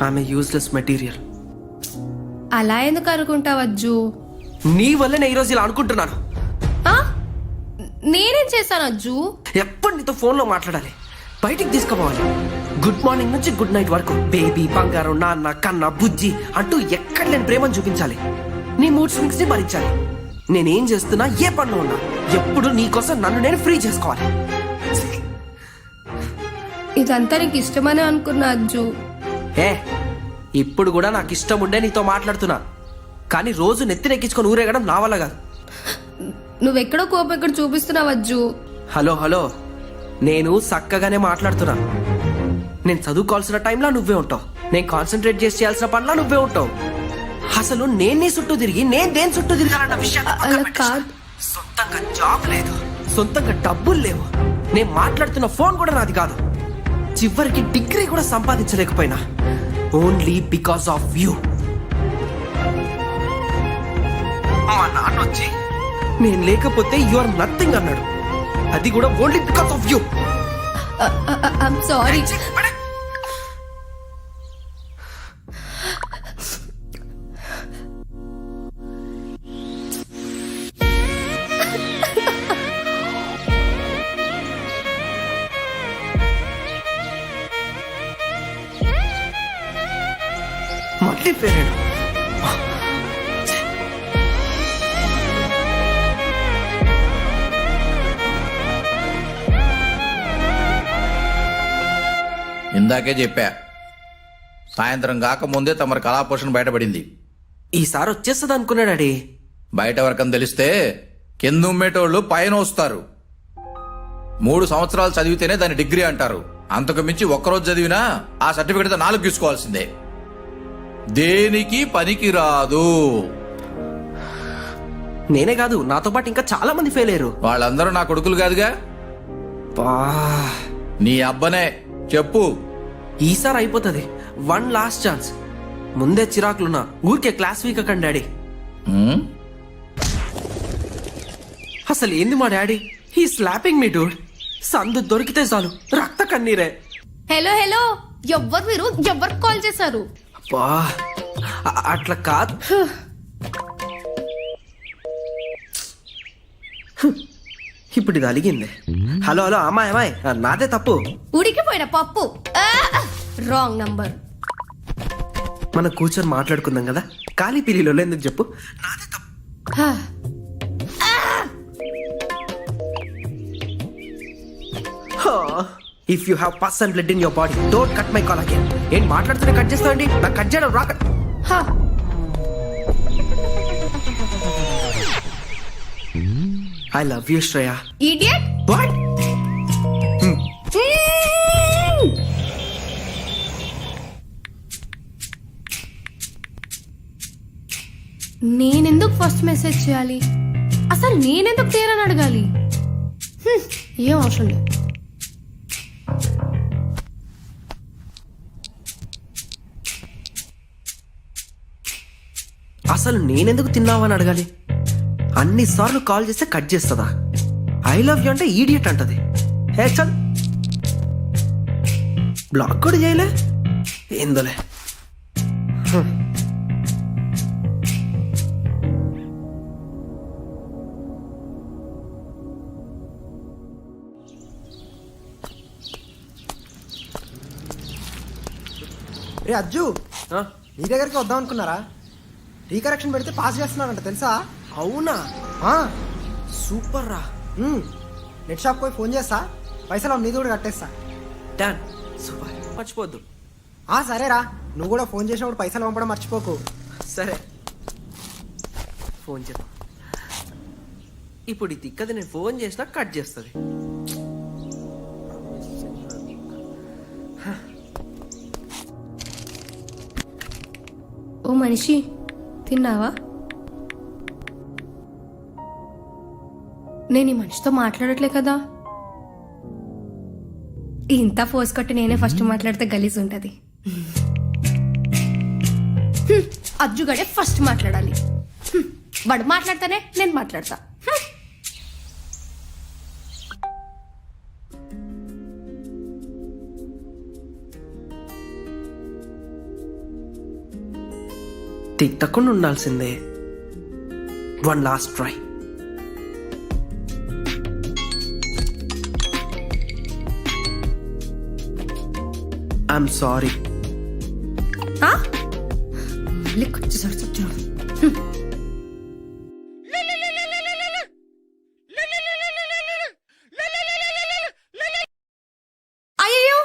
ఆమె యూజ్లెస్ మెటీరియల్. అలా ఎందుకు అనుకుంటావజ్జు? నీ వల్లనే ఈరోజు ఇలా అనుకుంటున్నాను. నేనేం చేశాను అజ్జు? ఎప్పుడు నీతో ఫోన్లో మాట్లాడాలి, బయటికి తీసుకుపోవాలి. గుడ్ మార్నింగ్ నుంచి గుడ్ నైట్ వరకు బేబీ, బంగారం, నాన్న, కన్న, బుజ్జి అంటూ ఎక్కడ లేని ప్రేమను చూపించాలి. నీ మూడ్ స్వింగ్స్ ని భరించాలి. నేనేం చేస్తున్నా, ఏ పనిలో ఉన్నా, ఎప్పుడు నీకోసం నన్ను నేను ఫ్రీ చేసుకోవాలి. ఇదంతా నీకు ఇష్టమనే అనుకున్నా అజ్జు. ఇప్పుడు కూడా నాకు ఇష్టం ఉండే నీతో మాట్లాడుతున్నా, కానీ రోజు నెత్తినెక్కించుకొని ఊరేగడం నా వల్ల కాదు. నువ్వెక్కడో కోపం ఎక్కడ చూపిస్తున్నావు అజ్జు. హలో, నేను చక్కగానే మాట్లాడుతున్నా. నేను చదువుకోవాల్సిన టైంలో నువ్వే ఉంటావు, నేను కాన్సన్ట్రేట్ చేసి చేయాల్సిన పనిలో నువ్వే ఉంటావు. అసలు నేను నీ చుట్టూ తిరిగి నేను దేని చుట్టూ తిరిగానన్న విషయం అలా కాదు. సొంతంగా జాబ్ లేదు, సొంతంగా డబ్బులు లేవు, నేను మాట్లాడుతున్న ఫోన్ కూడా నాది కాదు. చివరికి డిగ్రీ కూడా సంపాదించలేకపోయినా ఓన్లీ బికాస్ ఆఫ్ యూ. మా నాన్న వచ్చి నేను లేకపోతే యు ఆర్ నథింగ్ అన్నాడు, అది కూడా only because of you. I'm sorry. మళ్ళీ పేరేడు. ఇందాకే చెప్పా, సాయంత్రం కాకముందే తమరి కళాపోషణ బయటపడింది. ఈసారి వచ్చేస్తుంది అనుకున్నాడాడి. బయట వరకని తెలిస్తే కింద ఉమ్మేటోళ్ళు పైన వస్తారు. 3 సంవత్సరాలు చదివితేనే దాన్ని డిగ్రీ అంటారు. అంతకు మించి ఒక్కరోజు చదివినా ఆ సర్టిఫికెట్ 4 తీసుకోవాల్సిందే. దేనికి పనికి రాదు. నేనే కాదు, నాతో పాటు ఇంకా చాలా మంది ఫెయిల్ అయ్యారు. వాళ్ళందరూ నా కొడుకులు కాదుగా. నీ అబ్బనే చెప్పు. ఈసారి అయిపోతుంది. 1 లాస్ట్ ఛాన్స్. ముందే చిరాకులున్నా ఊరికే క్లాస్ వీక్ అక్కడ డాడీ. అసలు ఏంది మా daddy, he slapping me Dude. సందు దొరికితే చాలు రక్త కన్నీరే. హలో, ఎవ్వరు మీరు? ఎవరు కాల్ చేశారు? అట్లా కాదు. ఇప్పుడు ఇది అలిగింది. హలో అమ్మాయి, నాదే తప్పు. ఉడికిపోయిన పప్పు. Wrong number. మనం కూర్చొని మాట్లాడుకుందాం కదా, ఖాళీ పీలీలో ఎందుకు చెప్పు. నాదే తప్పు. If you have pus and blood in your body, don't cut my call again. ఏం మాట్లాడుతున్నా కట్ చేస్తానండి, నాకు కట్ చేయడం రాక. I love you Shreya. Idiot. What? నేనెందుకు ఫస్ట్ మెసేజ్ చేయాలి? అసలు నేనెందుకు తీరని అడగాలి? ఏం అవసరం లేదు. అసలు నేనెందుకు తిన్నావని అడగాలి? అన్నిసార్లు కాల్ చేస్తే కట్ చేస్తుందా? ఐ లవ్ యూ అంటే ఈడియట్ అంటది. హే చల్, బ్లాక్ కూడా చేయలే ఏందోలే. రే అజ్జు, నీ దగ్గరికి వద్దాం అనుకున్నారా? రీకరెక్షన్ పెడితే పాస్ చేస్తున్నారంట తెలుసా? అవునా? ఆ, సూపర్ రా. నెట్ షాప్ పోయి ఫోన్ చేస్తా, పైసలు నీది కూడా కట్టేస్తా. డాన్ సూపర్, మర్చిపోద్దు. సరేరా, నువ్వు కూడా ఫోన్ చేసినప్పుడు పైసలు పంపడం మర్చిపోకు. సరే, ఫోన్ చేద్దాం. ఇప్పుడు ఈ తిక్కది నేను ఫోన్ చేసినా కట్ చేస్తుంది. ఓ మనిషి, తిన్నావా? నేను ఈ మనిషితో మాట్లాడట్లే కదా. ఇంత ఫోర్స్ కొట్టి నేనే ఫస్ట్ మాట్లాడితే గలీజ్ ఉంటది. అజ్జుగడే ఫస్ట్ మాట్లాడాలి. వాడు మాట్లాడితేనే నేను మాట్లాడతా. తిట్టకుండా ఉండాల్సిందే. One last try. I'm sorry. మళ్ళీ కొంచెం చూడు. అయ్యో,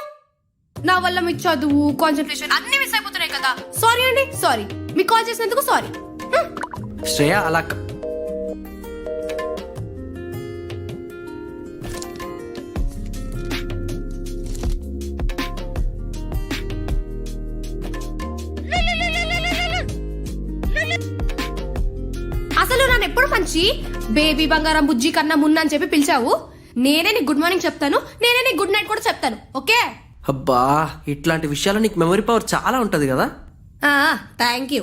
నా వల్ల మీ చదువు, కాన్సన్ట్రేషన్ అన్ని మిస్ అయిపోతున్నాయి కదా. సారీ అండి, సారీ. మీకు కాల్ చేసినందుకు సారీ. శ్రేయ అలా అసలు నన్ను ఎప్పుడు మంచి బేబీ బంగారం బుజ్జి కన్నా మున్నా అని చెప్పి పిలిచావు. నేనే నీకు గుడ్ మార్నింగ్ చెప్తాను, నేనే నీకు గుడ్ నైట్ కూడా చెప్తాను. ఓకే? అబ్బా, ఇట్లాంటి విషయాలు నీకు మెమరీ పవర్ చాలా ఉంటది కదా. Thank you.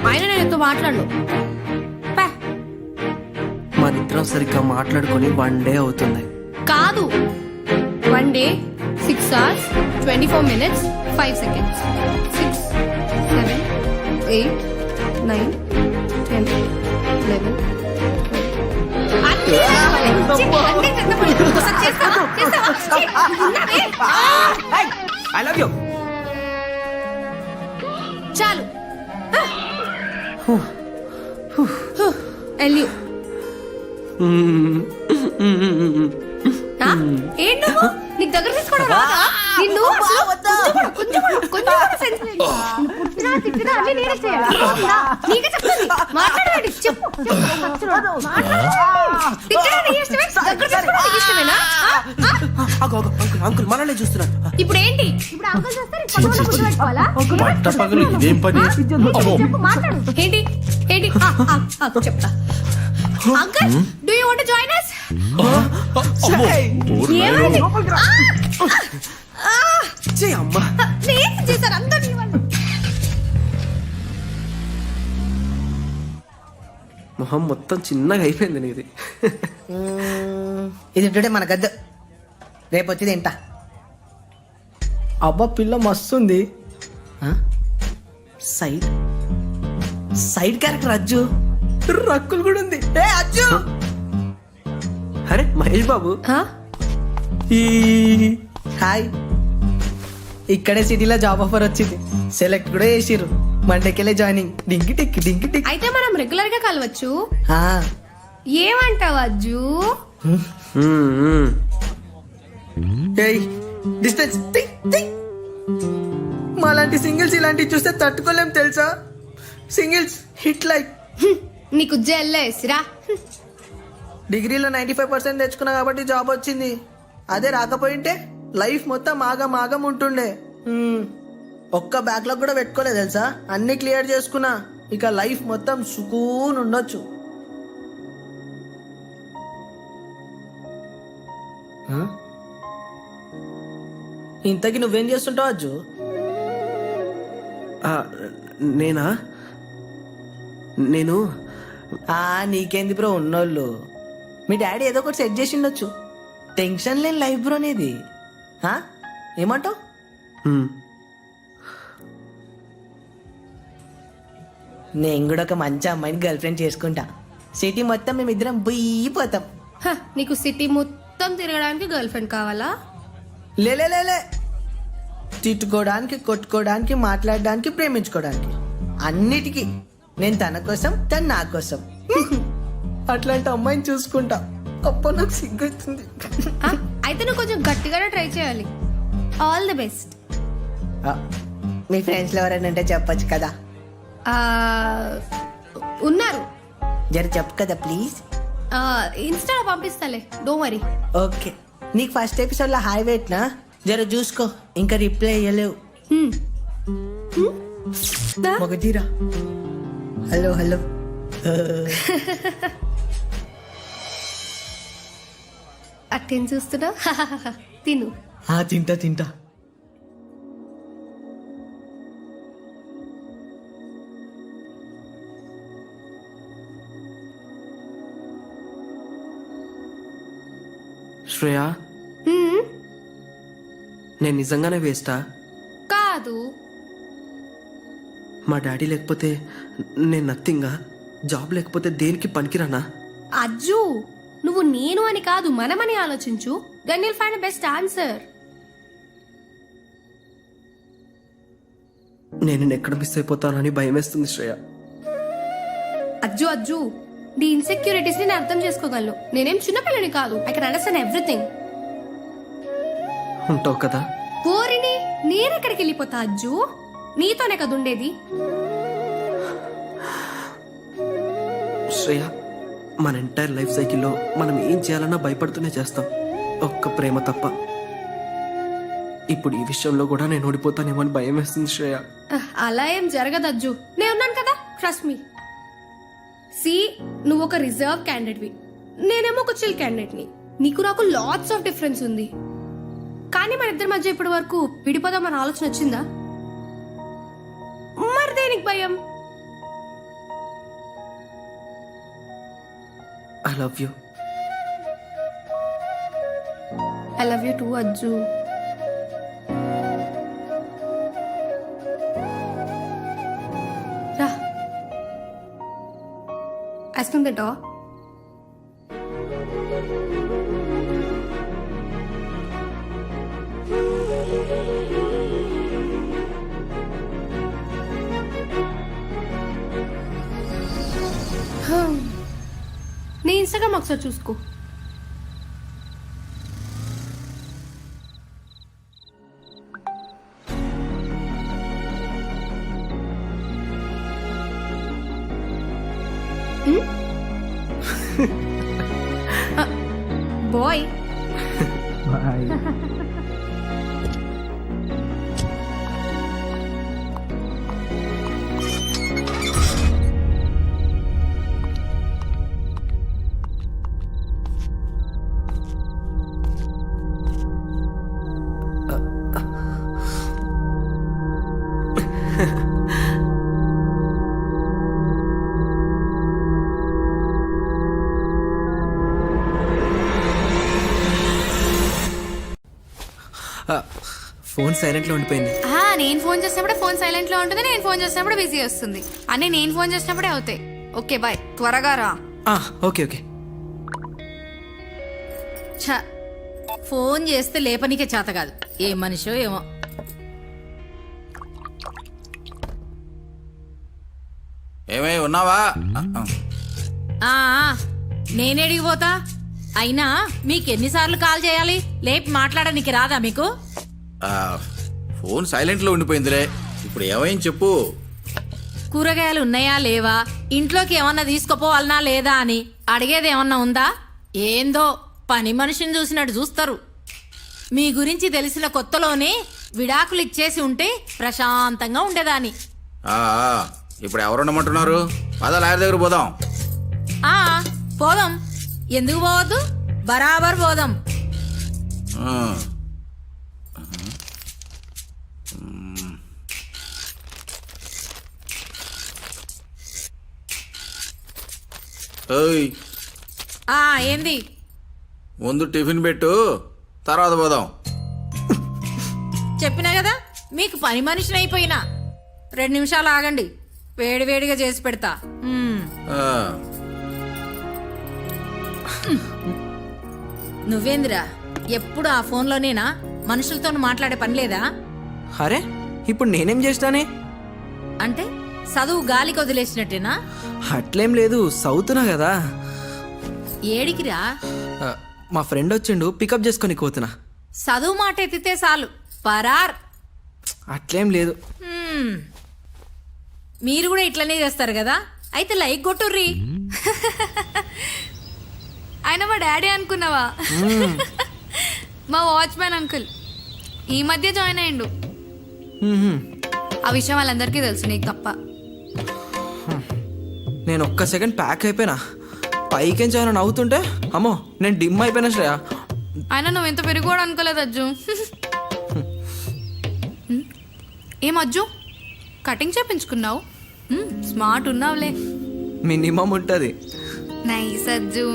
ఆయన నేను ఎంతో మాట్లాడు. మనిద్దరం సరిగ్గా మాట్లాడుకొని 1 డే అవుతుంది. కాదు, 1 day 6 hours 24 minutes 5 seconds. 6 7 8 9 10 11 I love you. చాలు, ఎల్లి. ఏంటి నువ్వు? నీకు దగ్గర తీసుకోవడం రాదా? నిన్ను అసలు కొంచెం కూడా sense లేదు. నిన్ను పుట్టినా తిట్టినా అన్నీ నేనే చేయాలి. నీకే చెప్తుంది. మాట్లాడవేంటి? చెప్పు. తిట్టడం నీ ఇష్టమే, దగ్గర తీసుకోవడం నీకు ఇష్టమేనా? అంకుల్ మనల్ని చూస్తున్నాడు. ఇప్పుడు ఏంటి? ఇప్పుడు అంకుల్ చూస్తే నీకు పక్కన గుర్తుపెట్టుకోవాలా? పట్టపగలు ఇదేం పని? చెప్పు, మాట్లాడు. ఏంటి ఏంటి? చెప్తా. Uncle, do you want to join us? ఏమైంది? అమ్మా, నేను చేశారు అందరూ నీ వల్ల. మొహం మొత్తం చిన్నగా అయిపోయింది నీది. ఇది ఇంటుంటే మన గద్ద, రేపు వచ్చి తింటా. అబ్బా, పిల్ల మస్తుంది. Side side character Ajju. రక్కులు కూడా ఉంది. ఏ అజ్జు! అరే మహేష్ బాబు. హాయ్, ఇక్కడే సిటీలో జాబ్ ఆఫర్ వచ్చింది, సెలెక్ట్ కూడా చేసిర్రు. మండేకెళ్ళే జాయినింగ్. డింకి టిక్ డింకి టిక్. అయితే మనం రెగ్యులర్ గా కలవచ్చు. ఏమంటావు అజ్జు? డిస్టెన్స్. మాలాంటి సింగిల్స్ ఇలాంటివి చూస్తే తట్టుకోలేం తెలుసా. Singles hit like. నీకు జెల్లేసిరా. డిగ్రీలో 95% తెచ్చుకున్నా కాబట్టి జాబ్ వచ్చింది. అదే రాకపోయింటే లైఫ్ మొత్తం ఆగం ఆగం ఉంటుండే. ఒక్క బ్యాక్లాగ్ కూడా పెట్టుకోలేదు తెలుసా. అన్ని క్లియర్ చేసుకున్నా, ఇక లైఫ్ మొత్తం సుకూన్ ఉండొచ్చు. ఇంతకీ నువ్వేం చేస్తుంటావు అజ్జు? ఆ, నేనా నేను నీకేంది బ్రో ఉన్నోళ్ళు. మీ డాడీ ఏదో ఒకటి సెట్ చేసి ఉండొచ్చు. టెన్షన్ లేని లైఫ్ బ్రో అనేది. ఏమంటావు? మ్, నేను కూడా ఒక మంచి అమ్మాయిని గర్ల్ ఫ్రెండ్ చేసుకుంటా. సిటీ మొత్తం మేమిద్దరం బొయ్యిపోతాం. హ, నీకు సిటీ మొత్తం తిరగడానికి గర్ల్ ఫ్రెండ్ కావాలా? లే తిట్టుకోవడానికి, కొట్టుకోవడానికి, మాట్లాడడానికి, ప్రేమించుకోవడానికి, అన్నిటికీ నేను తన కోసం, తను నా కోసం. అట్లాంటి అమ్మాయిని చూసుకుంటా. అప్ప నాకు సిగ్గుతుంది. ఆ, అయితే నువ్వు కొంచెం గట్టిగానే ట్రై చేయాలి. All the best. మీ ఫ్రెండ్స్లో ఎవరైనా ఉంటే చెప్పొచ్చు కదా. ఉన్నారు, జర చెప్పు కదా ప్లీజ్. ఇన్స్టాలో పంపిస్తాలే, డోంట్ వరీ. ఓకే. నీకు ఫస్ట్ ఎపిసోడ్లో హాయ్ పెట్టినా, జర చూసుకో. ఇంకా రిప్లై ఇయ్యలేవు. ఒకటిరా. Hello hello. అట్టేం చూస్తున్నా? తిను. తింటా. శ్రేయా, నేను నిజంగానే వేస్టా? కాదు. మా డాడీ లేకపోతే నేను నథింగా? జాబ్ లేకపోతే దేనికి పనికిరానా? అజ్జు, నువ్వు నేను అని కాదు మనమని ఆలోచించు. Then you'll find best answer. నేను ఎక్కడ మిస్ అయిపోతానని భయం వేస్తుంది శ్రేయ. అజ్జు, నీ ఇన్సెక్యూరిటీస్ ని నేను అర్థం చేసుకోగలను. నేనేం చిన్నపిల్లని కాదు. I can understand everything. ఉంటావు కదా? ఓరిని, నేనెక్కడికి వెళ్ళిపోతా అజ్జు? నీతోనే కదా ఉండేది. శ్రేయ, మన ఎంటైర్ లైఫ్ సైకిల్లో మనం ఏం చేయాలన్నా భయపడుతూనే చేస్తాం, ఒక్క ప్రేమ తప్ప. ఇప్పుడు ఈ విషయంలో కూడా నేను ఓడిపోతానేమో అని భయం వేస్తుంది శ్రేయ. అలా ఏం జరగదు అజ్జు, నేను ఉన్నాను కదా, ట్రస్ట్ మీ. సి, నువ్వు ఒక రిజర్వ్ క్యాండిడేట్వి, నేనేమో ఒక చిల్ క్యాండిడేట్ని. నీకు నాకు లాట్స్ ఆఫ్ డిఫరెన్స్ ఉంది. కానీ మన ఇద్దరి మధ్య ఇప్పటి వరకు విడిపోదామని ఆలోచన వచ్చిందా? మరి దేనికి భయం? I love you. I love you two Ajju. రా, ఐస్ క్రీమ్ తింటావా? నీ ఇన్స్టాగ్రామ్ ఒకసారి చూసుకో. బాయ్. ఫోన్ సైలెంట్ లో ఉండిపోయింది. నేను ఫోన్ చేసినప్పుడు ఫోన్ సైలెంట్ లో ఉంటుంది, నేను ఫోన్ చేసినప్పుడు బిజీ వస్తుంది. అన్నీ నేను ఫోన్ చేసినప్పుడే అవుతాయి. ఓకే బాయ్, త్వరగా రా. ఓకే. ఫోన్ చేస్తే లేపనికే చేత కాదు, ఏ మనిషో ఏమో. ఏమై ఉన్నావా? నేనేడిగిపోతా? అయినా మీకెన్నిసార్లు కాల్ చేయాలి? లేపి మాట్లాడడానికి రాదా మీకు? ఫోన్ సైలెంట్ లో ఉండిపోయిందిలే. ఇప్పుడు ఏమైంది చెప్పు. కూరగాయలు ఉన్నాయా లేవా, ఇంట్లోకి ఏమన్నా తీసుకుపోవాలనా లేదా అని అడిగేది ఏమన్నా ఉందా? ఏందో పని మనిషిని చూసినట్టు చూస్తారు. మీ గురించి తెలిసిన కొత్తలోనే విడాకులు ఇచ్చేసి ఉంటే ప్రశాంతంగా ఉండేదాన్ని. ఇప్పుడు ఎవరు ఉండమంటున్నారు? పద లాయర్ దగ్గర పోదాం. పోదాం, ఎందుకు పోవద్దు? బరాబర్ పోదాం. ఏయ్, ఆ ఏంది? ముందు టిఫిన్ పెట్టు, తర్వాత పోదాం. చెప్పినా కదా మీకు పని మనిషిని అయిపోయినా. 2 నిమిషాలు ఆగండి, వేడి వేడిగా చేసి పెడతా. ఆ, నువ్వేందిరా ఎప్పుడు ఆ ఫోన్లోనేనా? మనుషులతో మాట్లాడే పని లేదా? అరే ఇప్పుడు నేనేం చేస్తానే? అంటే చదువు గాలికి వదిలేసినట్టేనా? అట్లేం లేదు, సౌతున్నా కదా. ఏడికిరా? ఆ, మా ఫ్రెండ్ వచ్చిండు, పికప్ చేసుకొని పోతున్నా. చదువు మాట ఎత్తితే చాలు పరార్. అట్లేం లేదు. మీరు కూడా ఇట్లనే చేస్తారు కదా, అయితే లైక్ కొట్టుర్రి. ఆయన మా డాడీ అనుకున్నావా? మా వాచ్మ్యాన్ అంకుల్ ఈ మధ్య జాయిన్ అయ్యిండు. ఆ విషయం వాళ్ళందరికీ తెలుసు, నీకు తప్ప. నేను ఒక్క సెకండ్ ప్యాక్ అయిపోయినా. పైకేం చాలా నవ్వుతుంటే అమ్మో నేను డిమ్ అయిపోయినా శ్రేయ. ఆయన నువ్వు ఎంత పెరిగోడు అనుకోలేదు అజ్జు. ఏం అజ్జు కటింగ్ చేపించుకున్నావు? స్మార్ట్ ఉన్నావులే. మినిమం ఉంటుంది. నైస్ అజ్జు.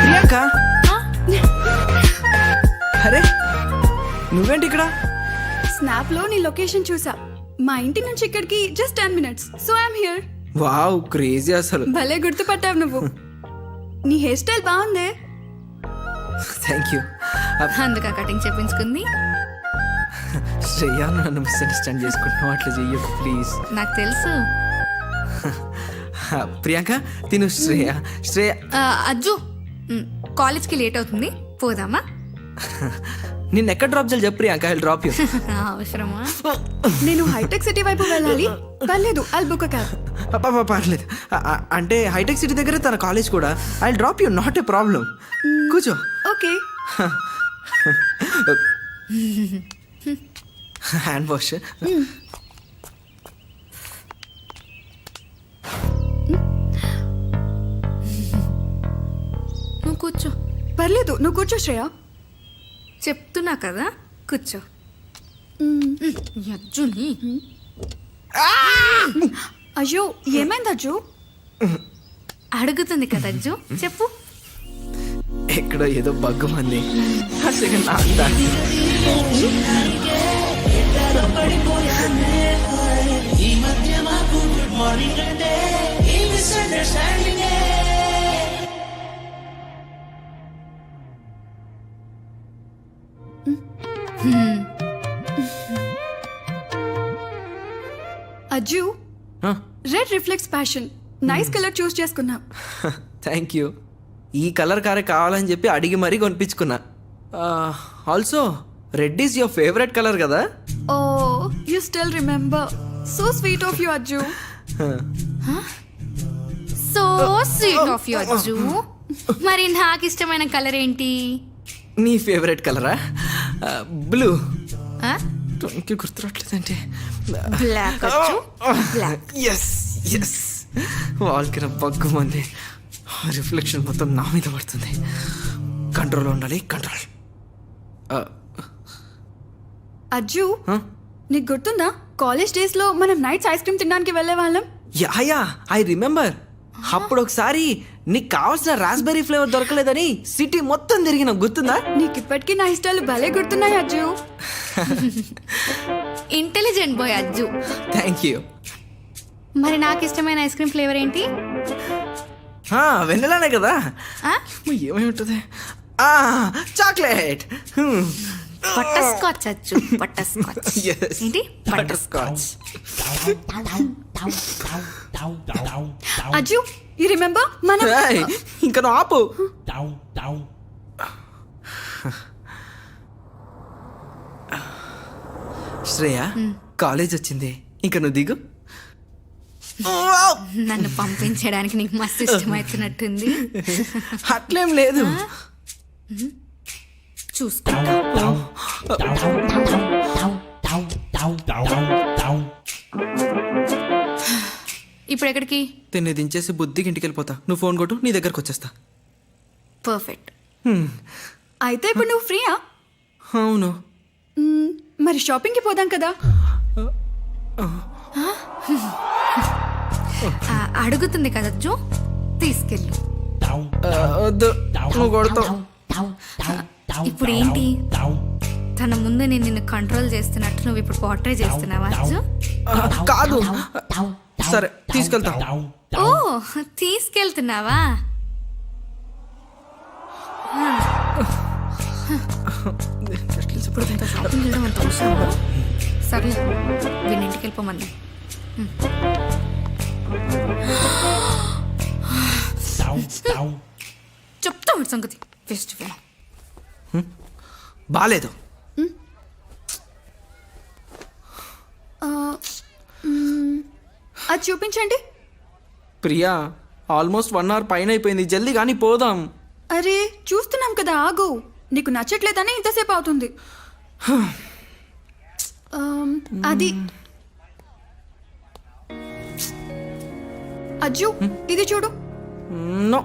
ప్రియాంక, అరే నువ్వేంటి ఇక్కడ? స్నాప్ లో నీ లొకేషన్ చూసా. మా ఇంటి నుంచి ఇక్కడికి just 10 minutes. So I'm here. Wow crazy అసలు. భలే గుర్తుపట్టావు నువ్వు. నీ హెయిర్ స్టైల్ బాగుందే. Thank you. అందుక కటింగ్ చేపించుకుంది. శ్రేయ నన్ను మిస్అండర్స్టాండ్ చేసుకుంటున్నావు, అట్లా చెయ్యకు ప్లీజ్. నాకు తెలుసు. ప్రియాంక తిను. శ్రేయ శ్రేయ అజ్జు కాలేజ్కి లేట్ అవుతుంది, పోదామా? నిన్న ఎక్కడ డ్రాప్ చేయాలి చెప్పు ప్రియాంక, ఐ డ్రాప్ యూ. అవసరమా? నేను హైటెక్ సిటీ వైపు వెళ్ళాలి. పర్లేదు, ఐల్ బుక్ క్యాబ్. పర్లేదు. అంటే హైటెక్ సిటీ దగ్గర తన కాలేజ్ కూడా. I drop you, not a problem. కూర్చో. ఓకే. Hand wash. నువ్వు కూర్చో. పర్లేదు, నువ్వు కూర్చో శ్రేయ. చెప్తున్నా కదా, కూర్చో. అజ్జుని అయ్యో ఏమైంది అజ్జు? అడుగుతుంది కదా అజ్జు, చెప్పు. ఎక్కడో ఏదో బగ్గు మంది. Ajju, red reflects passion. Nice colour choose చేసుకున్నా. Thank you. ఈ కలర్ కారే కావాలని చెప్పి అడిగి మరీ కొనిపించుకున్నా. Also red is your favourite colour కదా. Oh you still remember. So sweet of you Ajju. So sweet of you Ajju. మరి నాకు ఇష్టమైన కలర్ ఏంటి? నీ ఫేవరెట్ కలరా? బ్లూ. ఆ? ఇంకే గుర్తురావట్లేదంటే black Ajju, black. Yes yes. వాళ్ళకి నా బగ్గు మంది. రిఫ్లెక్షన్ మొత్తం నా మీద పడుతుంది. కంట్రోల్ ఉండాలి, కంట్రోల్. అజ్జు, నీకు గుర్తుందా కాలేజ్ డేస్ లో మనం నైట్స్ ఐస్ క్రీమ్ తినడానికి వెళ్ళే వాళ్ళం? Yeah I remember. అప్పుడు ఒకసారి నీకు కావాల్సిన రాస్బెర్రీ ఫ్లేవర్ దొరకలేదని సిటీ మొత్తం తిరిగిన, గుర్తుందా? నీకు ఇప్పటికీ నా ఇష్టాలు భలే గుర్తున్నాయి Ajju. Intelligent boy Ajju. Thank you. మరి నాకు ఇష్టమైన ఐస్ క్రీమ్ ఫ్లేవర్ ఏంటి? వెన్నెలానే కదా. ఆ? ఏమై ఉంటుంది? Chocolate. Butterscotch Ajju, butterscotch. ఏంటి? Butterscotch. Ajju, you remember మనం ఇంకా నువ్వు ఆపు. శ్రేయ కాలేజ్ వచ్చింది, ఇంకా నువ్వు దిగు. నన్ను పంపించడానికి నీకు మస్తు ఇష్టమవుతున్నట్టుంది. అట్లేం లేదు, చూసుకుంటా. ఇప్పుడు ఎక్కడికి? తిని దించేసి బుద్ధికి ఇంటికి వెళ్ళిపోతా. నువ్వు ఫోన్ కొట్టు, నీ దగ్గరకు వచ్చేస్తా. పర్ఫెక్ట్. అయితే ఇప్పుడు నువ్వు ఫ్రీయా? అవును. మరి షాపింగ్కి పోదాం కదా. అడుగుతుంది కదా అజ్జు, తీసుకెళ్ళు. వద్దు, నువ్వు కొడతావు. ఇప్పుడు ఏంటి? తన ముందు నేను నిన్ను కంట్రోల్ చేస్తున్నట్టు నువ్వు ఇప్పుడు పోర్ట్రే చేస్తున్నావా అజ్జు? కాదు. సరే తీసుకెళ్తా. ఓ, తీసుకెళ్తున్నావా? ఇప్పుడు ఇంత షాపింగ్ చేయడం అంత అవసరం. సరే వీళ్ళ ఇంటికి వెళ్ళిపోమంది. చెప్తా వాడి సంగతి. ఫెస్ట్ బాలేదు. అది చూపించండి. ప్రియా, ఆల్మోస్ట్ 1 hour పైన అయిపోయింది. జల్దీ కానీ పోదాం. అరే చూస్తున్నాం కదా, ఆగు. నీకు నచ్చట్లేదని ఇంతసేపు అవుతుంది. అది అజ్జు, ఇది చూడు. నో.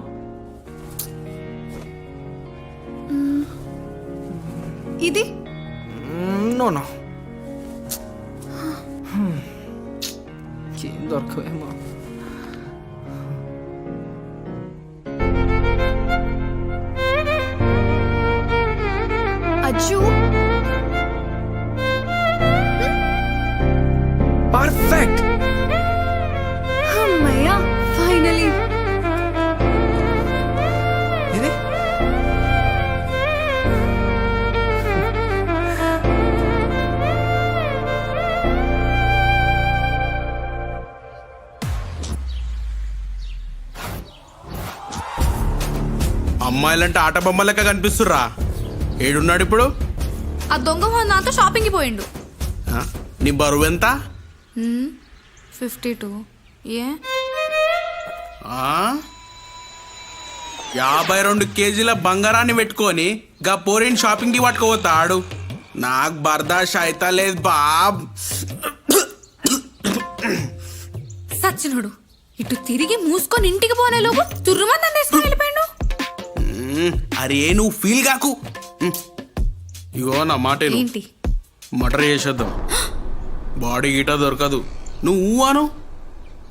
ఇది నో నో. ఏం దొరకవేమో. అజ్జు, పర్ఫెక్ట్. అమ్మయ్యా, ఫైనలీ. ఇది అమ్మాయిలంటే ఆట బొమ్మ లెక్క కనిపిస్తుర్రా. ఏడున్నాడు ఇప్పుడు? ఆ దొంగ నాతో షాపింగ్కి పోయిండు. నీ బరువు ఎంత? 52. ఏ 52 kgs బంగారాన్ని పెట్టుకొని గా పోరిని షాపింగ్కి పట్టుకోపోతాడు. నాకు బర్దాష్ అయితే లేదు బాబ్. సచ్చినోడు ఇటు తిరిగి మూసుకొని ఇంటికి పోనే లోపు తుర్రుమంది అందేసుకొని వెళ్ళిపోయాడు. అరే నువ్వు ఫీల్ కాకు. ఇగో నా మాట ఏంటి? మర్డర్ చేసేద్దాం. బాడీ గీట దొరకదు. నువ్వు అను,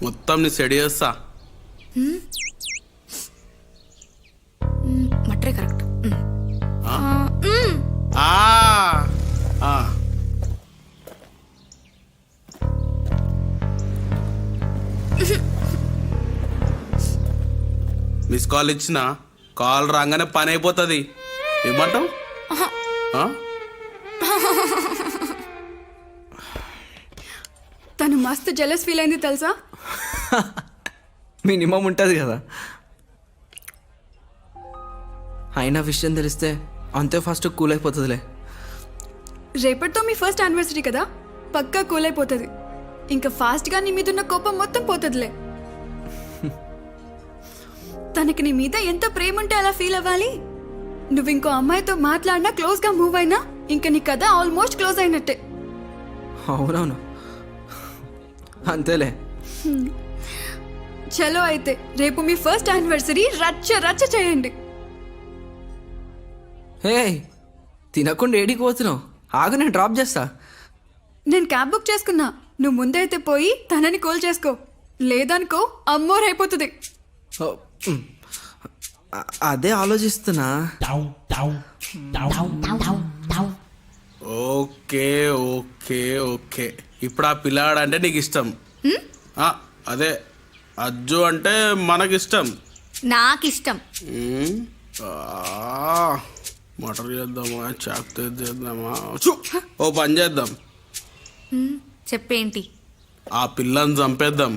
మొత్తం నీ సెడ్ చేస్తా. మట్రే కరెక్ట్. మిస్ కాల్ ఇచ్చిన కాల్ రాగానే పని అయిపోతుంది. ఏమంటావు? తను మస్తు జెలస్ ఫీల్ అయింది తెలుసా. మినిమం ఉంటుంది కదా. అయినా విషయం తెలిస్తే అంతే ఫాస్ట్ కూల్ అయిపోతుందిలే. రేపటితో మీ ఫస్ట్ యానివర్సరీ కదా, పక్కా కూల్ అయిపోతుంది. ఇంకా ఫాస్ట్గా నీ మీద ఉన్న కోపం మొత్తం పోతుందిలే. తనకి నీ మీద ఎంత ప్రేమ ఉంటే అలా ఫీల్ అవ్వాలి. నువ్వు ఇంకో అమ్మాయితో మాట్లాడినా, క్లోజ్గా మూవ్ అయినా ఇంకా నీ కథ ఆల్మోస్ట్ క్లోజ్ అయినట్టే. అవునవును, అంతేలే. చలో అయితే రేపు మీ ఫస్ట్ యానివర్సరీ రచ్చ రచ్చ చేయండి. హే, తినకుండా ఏడికి పోతున్నావు? ఆగు, నేను డ్రాప్ చేస్తా. నేను క్యాబ్ బుక్ చేసుకున్నా. నువ్వు ముందైతే పోయి తనని కాల్ చేసుకో. లేదనుకో అమ్మోర్ అయిపోతుంది. అదే ఆలోచిస్తున్నా. Okay okay okay. ఇప్పుడు ఆ పిల్లాడు అంటే నీకు ఇష్టం? అదే అజ్జు అంటే మనకిష్టం. నాకిష్టం. మటర్ చేద్దామా, చాక్తో చేద్దామా? ఓ పని చేద్దాం, చెప్పేంటి? ఆ పిల్లని చంపేద్దాం.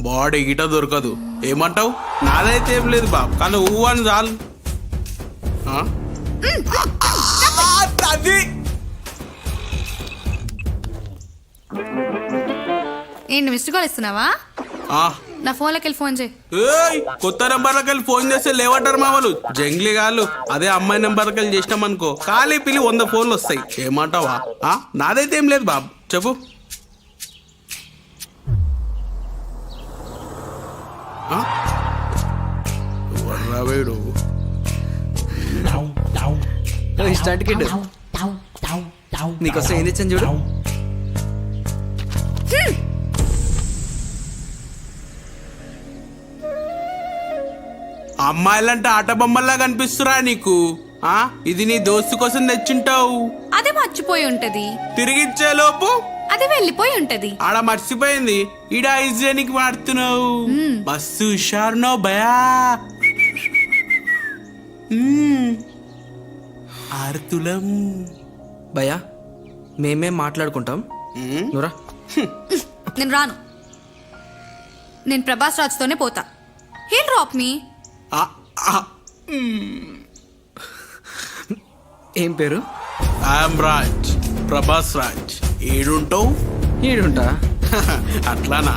బాడీ గిట దొరకదు. ఏమంటావు? నాదైతే ఏం లేదు బాబు, కానీ ఊ అని చాలు. ఏంటి మిస్డ్ కాల్ ఇస్తున్నావా? నా ఫోన్లోకి వెళ్ళి ఫోన్ చేయి. కొత్త నెంబర్లకి వెళ్ళి ఫోన్ చేస్తే లేవంటారు మా వాళ్ళు, జంగ్లీ గాళ్ళు. అదే అమ్మాయి నెంబర్కి వెళ్ళి చేసినాం అనుకో, ఖాళీ పిల్లి 100 ఫోన్లు వస్తాయి. ఏమంటావా? నాదైతే ఏం లేదు బాబు, చెప్పు. వీడు స్టార్ట్ కిడ్ నీకోసం ఏం తెచ్చాను చూడు. అమ్మాయిలంటే ఆట బొమ్మల్లా కనిపిస్తురా నీకు? ఆ ఇది నీ దోస్తు కోసం తెచ్చింటావు. అది మర్చిపోయి ఉంటది, తిరిగిచ్చే లోపు అది వెళ్ళిపోయి ఉంటది. ఆడ మర్చిపోయింది, ఈడ ఐజేనికి వాడుతున్నావు. మస్తు హుషారునో భయా. ఆర్తులం భయ్యా మేమేం మాట్లాడుకుంటాం, నువ్వురా. నేను రాను. నేను ప్రభాస్ రాజ్తోనే పోతా. He'll drop me. ఏం పేరు? ఐఎమ్ రాజ్, ప్రభాస్ రాజ్. ఏడుంటావు? ఈడుంటా. అట్లానా?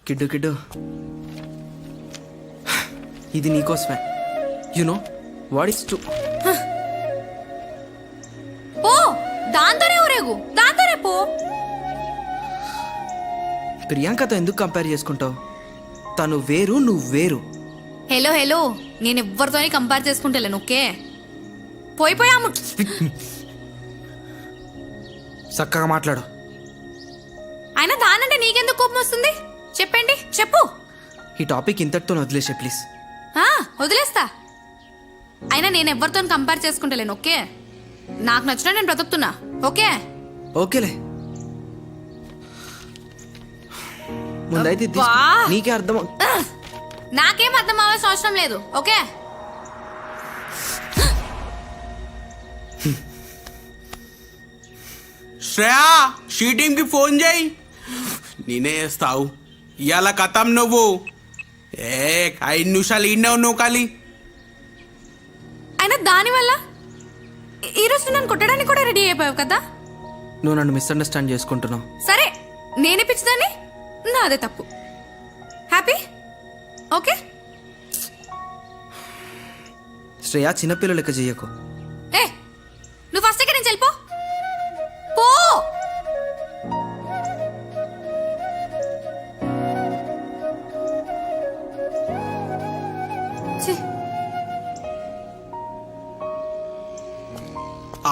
కిడ్డు కిడ్డు, ఇది నీకోసమే. You know what is to. పో, దాంతోనే ఊరేగు, దాంతోనే పో. ప్రియాంకతో ఎందుకు కంపేర్ చేసుకుంటావు? తను వేరు, నువ్వు వేరు. హలో హలో, నేను ఎవ్వరితోనే కంపేర్ చేసుకుంటలేను. ఓకే, పోయిపోయాము. చక్కగా మాట్లాడు. అయినా దానంటే నీకెందుకు కోపం వస్తుంది? చెప్పండి, చెప్పు. ఈ టాపిక్ ఇంతటితో వదిలేసే ప్లీజ్. వదిలేస్తా. అయినా నేను ఎవరితో కంపేర్ చేసుకుంటలేను. ఓకే, నాకు నచ్చినా నేను బ్రతుకుతున్నా. ఓకే ఓకేలే, ముందైతే ఇది అబ్బా. తీసుకో. నీకే అర్థం. నాకేం అర్థం అవ్వాల్సిన అవసరం లేదు. ఓకే, శ్రేయా, షీటీమ్ కి ఫోన్ చేయి. నేనే చేస్తావు ఇవాళ కథం. నువ్వు 5 నిమిషాలు ఈడనే ఉన్నావు ఖాళీ. అయినా దానివల్ల ఈరోజు నన్ను కొట్టడానికి కూడా రెడీ అయిపోయావు కదా. నువ్వు నన్ను మిస్అండర్స్టాండ్ చేసుకుంటున్నావు. సరే, నేనే పిచ్చిదాన్ని, నాదే తప్పు. హ్యాపీ? ఓకే. శ్రేయా, చిన్నపిల్లలు లెక్క చెయ్యకు. ఏ, నువ్వు ఫస్ట్ ఇక్కడ నుంచి వెళ్ళిపో. పో. ఛీ,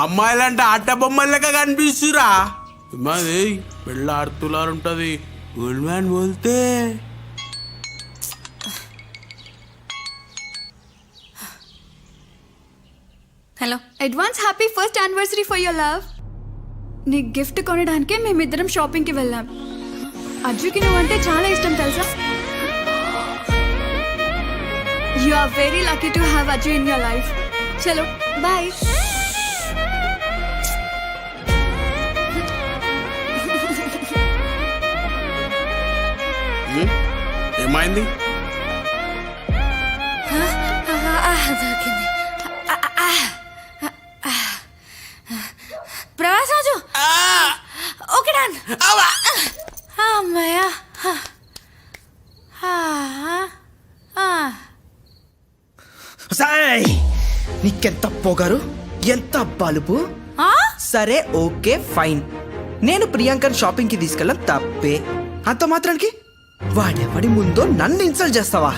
అమ్మాయిలంటే ఆట బొమ్మలగా కనిపిస్తురా. మాది వెళ్ళ ఆడుతులారు ఉంటది. ఓల్డ్ మ్యాన్ బోల్తే. Hello. Advance happy first anniversary for your love. నీ గిఫ్ట్ కొనడానికే మేమిద్దరం షాపింగ్కి వెళ్ళాం. అజ్జుకి నువ్వంటే చాలా ఇష్టం తెలుసా. You are very lucky to have Ajju in your life. చలో బాయ్. ఏమైంది? దొరికింది. ప్రభాస్ రాజు. Okay done. అమ్మాయ్యా. సాయ్, నీకెంత పొగరు, ఎంత బలుపు. సరే ఓకే ఫైన్, నేను ప్రియాంకని షాపింగ్ కి తీసుకెళ్ళం తప్పే. అంత మాత్రానికి వాడెవడి ముందో నన్ను ఇన్సల్ట్ చేస్తావా?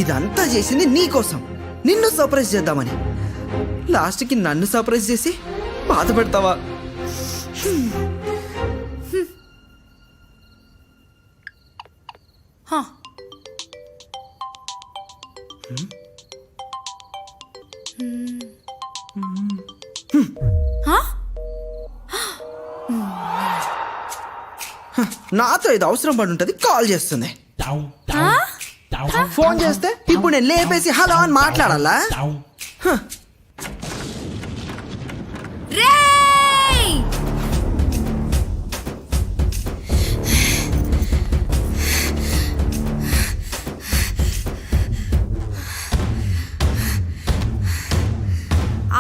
ఇదంతా చేసింది నీకోసం, నిన్ను సర్ప్రైజ్ చేద్దామని. లాస్ట్కి నన్ను సర్ప్రైజ్ చేసి బాధపడతావా? నాతో ఇది అవసరం పడి ఉంటుంది, కాల్ చేస్తుంది. ఫోన్ చేస్తే ఇప్పుడు నేను లేపేసి హలో అని మాట్లాడాలా?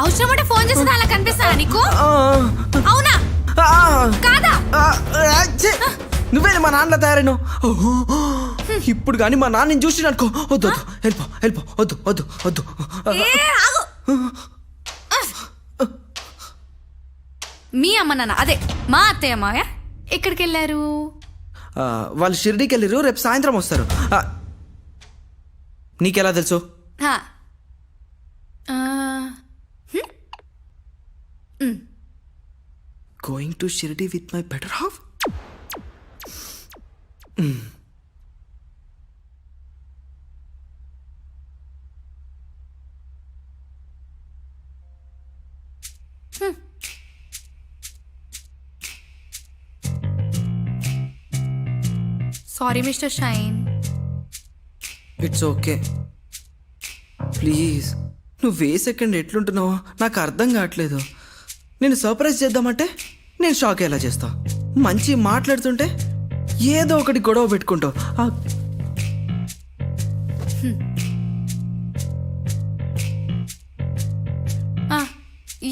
అవసరం అంటే ఫోన్ చేసి అలా కనిపిస్తానా నీకు? అవునా కాదా? నువ్వే మా నాన్న తయారైన. ఇప్పుడు కానీ మా నాన్నని చూసి అనుకో. వద్దు వద్దు, వెళ్ళిపో వెళ్ళిపో, వద్దు వద్దు వద్దు. మీ అమ్మ నాన్న అదే మా అత్తయ్య మావయ్య ఎక్కడికి వెళ్ళారు? వాళ్ళు షిరిడీకి వెళ్ళారు, రేపు సాయంత్రం వస్తారు. నీకెలా తెలుసు? హా. ఆ, going to Shirdi with my better half. Sorry mister shine. It's okay. Please నువ్వు సెకండ్ ఎట్లుంటున్నావో నాకు అర్థం కావట్లేదు. నేను సర్ప్రైజ్ చేద్దామంటే నేను షాక్ ఎలా చేస్తా. మంచి మాట్లాడుతుంటే ఏదో ఒకటి గొడవ పెట్టుకుంటావు.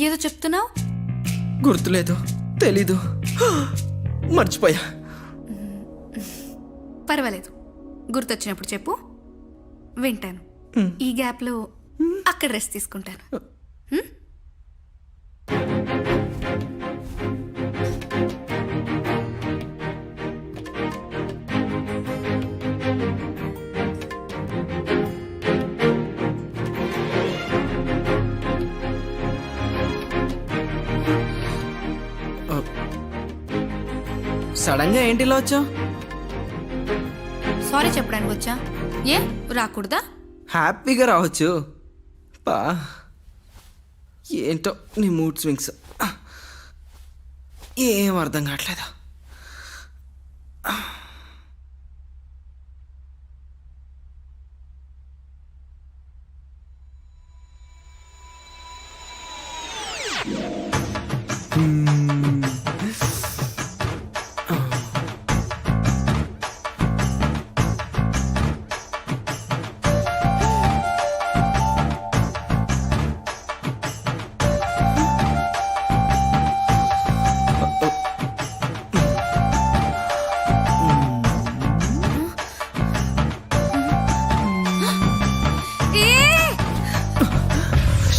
ఏదో చెప్తున్నావు. గుర్తులేదు, తెలీదు, మర్చిపోయా. పర్వాలేదు, గుర్తొచ్చినప్పుడు చెప్పు, వింటాను. ఈ గ్యాప్లో అక్కడ రెస్ట్ తీసుకుంటాను. సడన్ గా ఏంటి ఇలా వచ్చావు? సారీ చెప్పడానికి వచ్చా. ఏ రాకూడదా? హ్యాపీగా రావచ్చు. పా ఏంటో నీ మూడ్ స్వింగ్స్ ఏం అర్థం కావట్లేదు.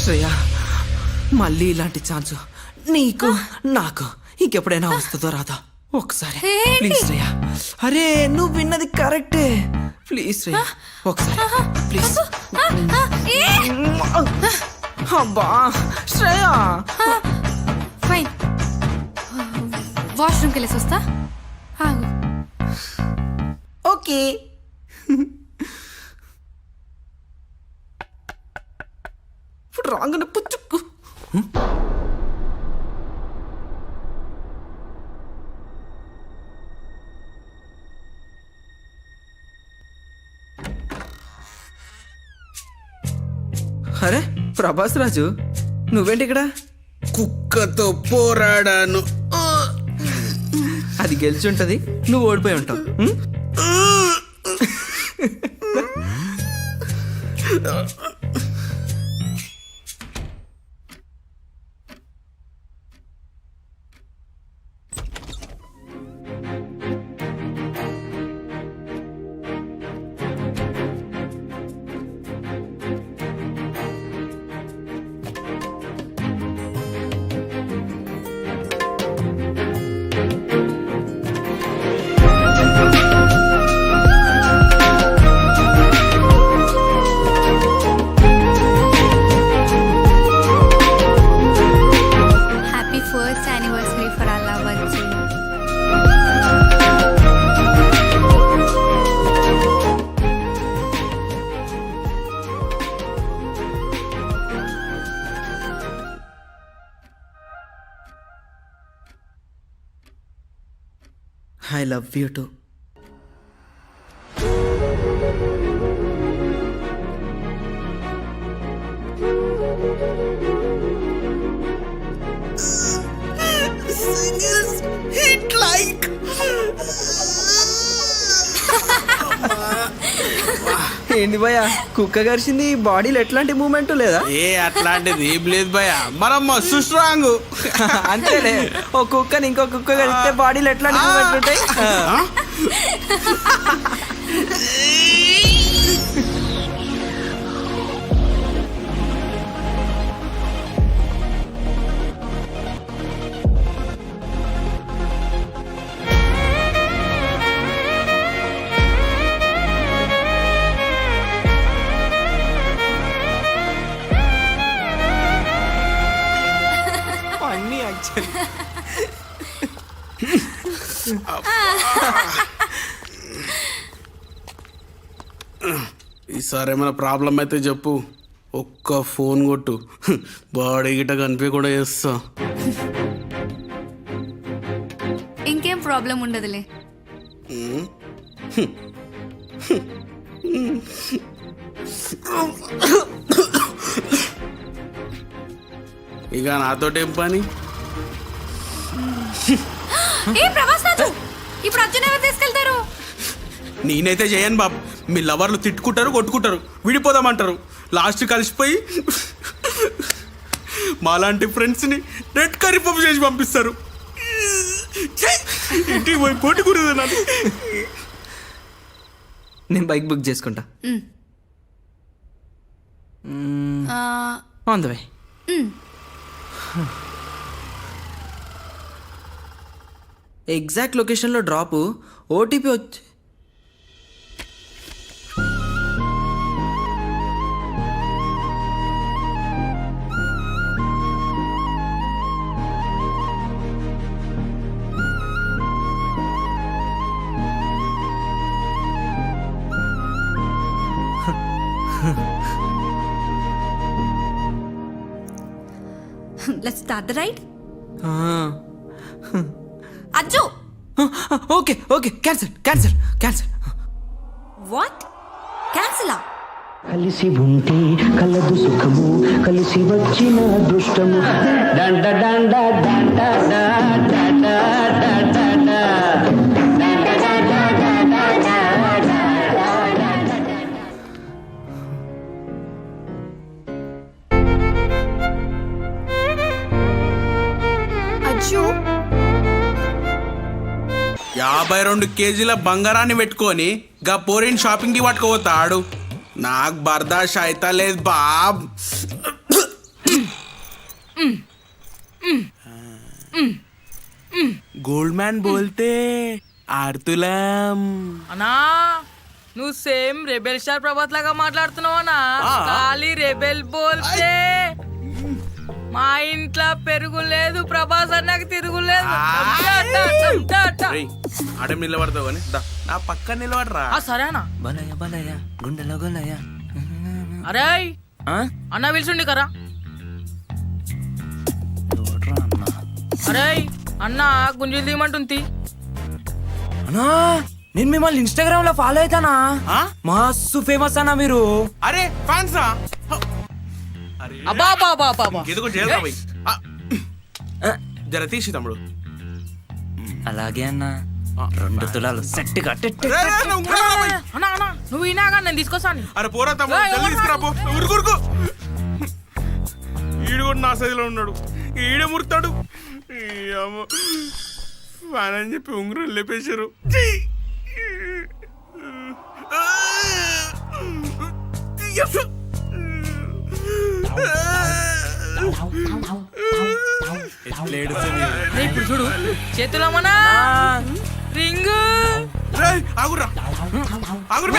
శ్రేయ, మళ్ళీ ఇలాంటి ఛాన్స్ నీకు నాకు ఇంకెప్పుడైనా వస్తుందో రాదా? ఒకసారి ప్లీజ్ శ్రేయ. అరే నువ్వు విన్నది కరెక్టే. ప్లీజ్ శ్రేయ, ఒకసారి ప్లీజ్. అబ్బా శ్రేయ. ఫైన్, వాష్రూమ్కి వెళ్ళేసి వస్తా. ఆగు. ఓకే. ఇప్పుడు రాగానే పుచ్చుకు. అరే ప్రభాస్ రాజు, నువ్వేంటి ఇక్కడ? కుక్కతో పోరాడాను. అది గెలిచి ఉంటది, నువ్వు ఓడిపోయి ఉంటావు. Happy first anniversary for all అవ్వచ్చు. I love you too. ఏంటి భయ, కుక్క గరిచింది, బాడీలో ఎట్లాంటి మూమెంట్ లేదా? ఏ అట్లాంటిది ఏం లేదు భయ, మనం మస్తు స్ట్రాంగ్. అంతేలే, ఓ కుక్కని ఇంకో కుక్క గరిస్తే బాడీలో ఎట్లాంటి మూమెంట్ ఉంటాయి? టెన్షన్. ఈసారి ఏమైనా ప్రాబ్లం అయితే చెప్పు, ఒక్క ఫోన్ కొట్టు, బాడీ గిట్ట కనిపించకుండా చేస్తా. ఇంకేం ప్రాబ్లం ఉండదులే. ఇక నాతోటేం పని? ఏ ప్రభాస్ రాజు, ఇప్పుడు అర్జున్ ఎవరు తీసుకెళ్తారు? నేనైతే చేయను బాబు. మీ లవర్లు తిట్టుకుంటారు, కొట్టుకుంటారు, విడిపోదామంటారు, లాస్ట్ కలిసిపోయి మాలాంటి ఫ్రెండ్స్ని రెడ్ కర్రీ పప్పు చేసి పంపిస్తారు. ఛీ! ఇంటికి పోయి పోటీ కూరదు. నేను బైక్ బుక్ చేసుకుంటా. On the way. ఎగ్జాక్ట్ లొకేషన్లో డ్రాపు, ఓటీపీ వచ్చి let's start the ride. Ajju, okay okay, cancel cancel cancel. What? క్యాన్సిలా? కలిసి ఉంటే కలదు సుఖము, కలిసి వచ్చిన దృష్టము. డండ డండ డండ డండ డండ డండ. అజ్జు, 52 కేజీల బంగారాన్ని పెట్టుకొని గా పోరిన్ షాపింగ్కి పట్టుకోపోతాడు. నాకు బర్దాష్ అయితే లేదు బాబ్. గోల్డ్ మ్యాన్ బోల్తే ఆర్తులం. అన్నా నువ్వు సేమ్ రెబెల్ స్టార్ ప్రభాత్ లాగా మాట్లాడుతున్నావు అన్నా. ఖాళీ రెబెల్ బోల్తే మా ఇంట్లో పెరుగు లేదు, ప్రభాస్ అన్నకి తిరుగులేదు. ఆడే నిలబడతావు కానీ నా పక్కన నిలబడరా. సరేనా? బలయ బలయ గుండెలో గలయ. అరే అన్న పిలుచుండి కరా. అరే అన్న గుంజీలు తీయమంటుంది. అన్నా, నేను మిమ్మల్ని ఇన్స్టాగ్రామ్ లో ఫాలో అవుతానా? మస్తు ఫేమస్ అన్నా మీరు. అరే ఫ్యాన్స్ రా. అబ్బా బాబా బాబా ఎందుకు చేయాలి పోయి జర తీసి తమ్ముడు. అలాగే అన్నా, 2 తులాలు సెట్ కట్టెట్టు. అన్నా అన్నా నువ్వు ఈనాగా నేను తీసుకొస్తాను. అరే పోరా తమ్ముడు, జల్దీ తీసుకురా పో. ఉరుకురుకు. ఈడు కూడా నా సైజులో ఉన్నాడు, ఈడే ముడతాడు. ఫ్యాన్ అని చెప్పి ఉంగరం లేపేశారు. ఇప్పుడు చూడు చేతిలో మన రింగ్. ఆగురా ఆగురు,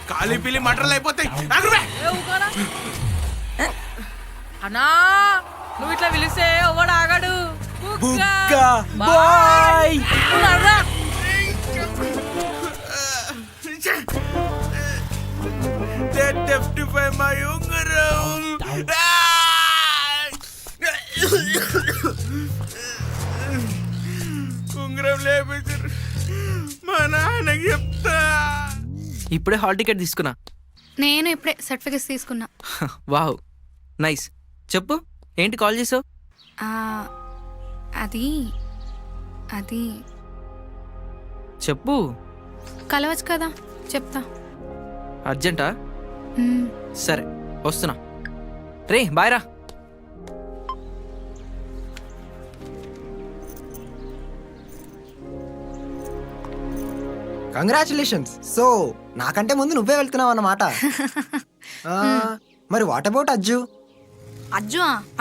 కాలి పిల్లి మటర్లు అయిపోతాయి. ఆగురు. అన్నా నువ్వు ఇట్లా పిలిస్తే ఎవడు ఆగాడు. బాయ్. my ఉంగరం. ఉంగరం లేపేశారు. మా నాన్నకి చెప్తా. ఇప్పుడే హాల్ టికెట్ తీసుకున్నా. నేను ఇప్పుడే సర్టిఫికెట్స్ తీసుకున్నా. Wow, nice. చెప్పు, ఏంటి కాల్ చేసావు? అది అది చెప్పు. కలవచ్చు కదా, చెప్తా. అర్జెంటా? సరే వస్తున్నా. రే బాయ్ రా. కంగ్రాచులేషన్స్. సో నాకంటే ముందు నువ్వే వెళ్తున్నావు అన్నమాట. మరి వాట్ అబౌట్ అజ్జు?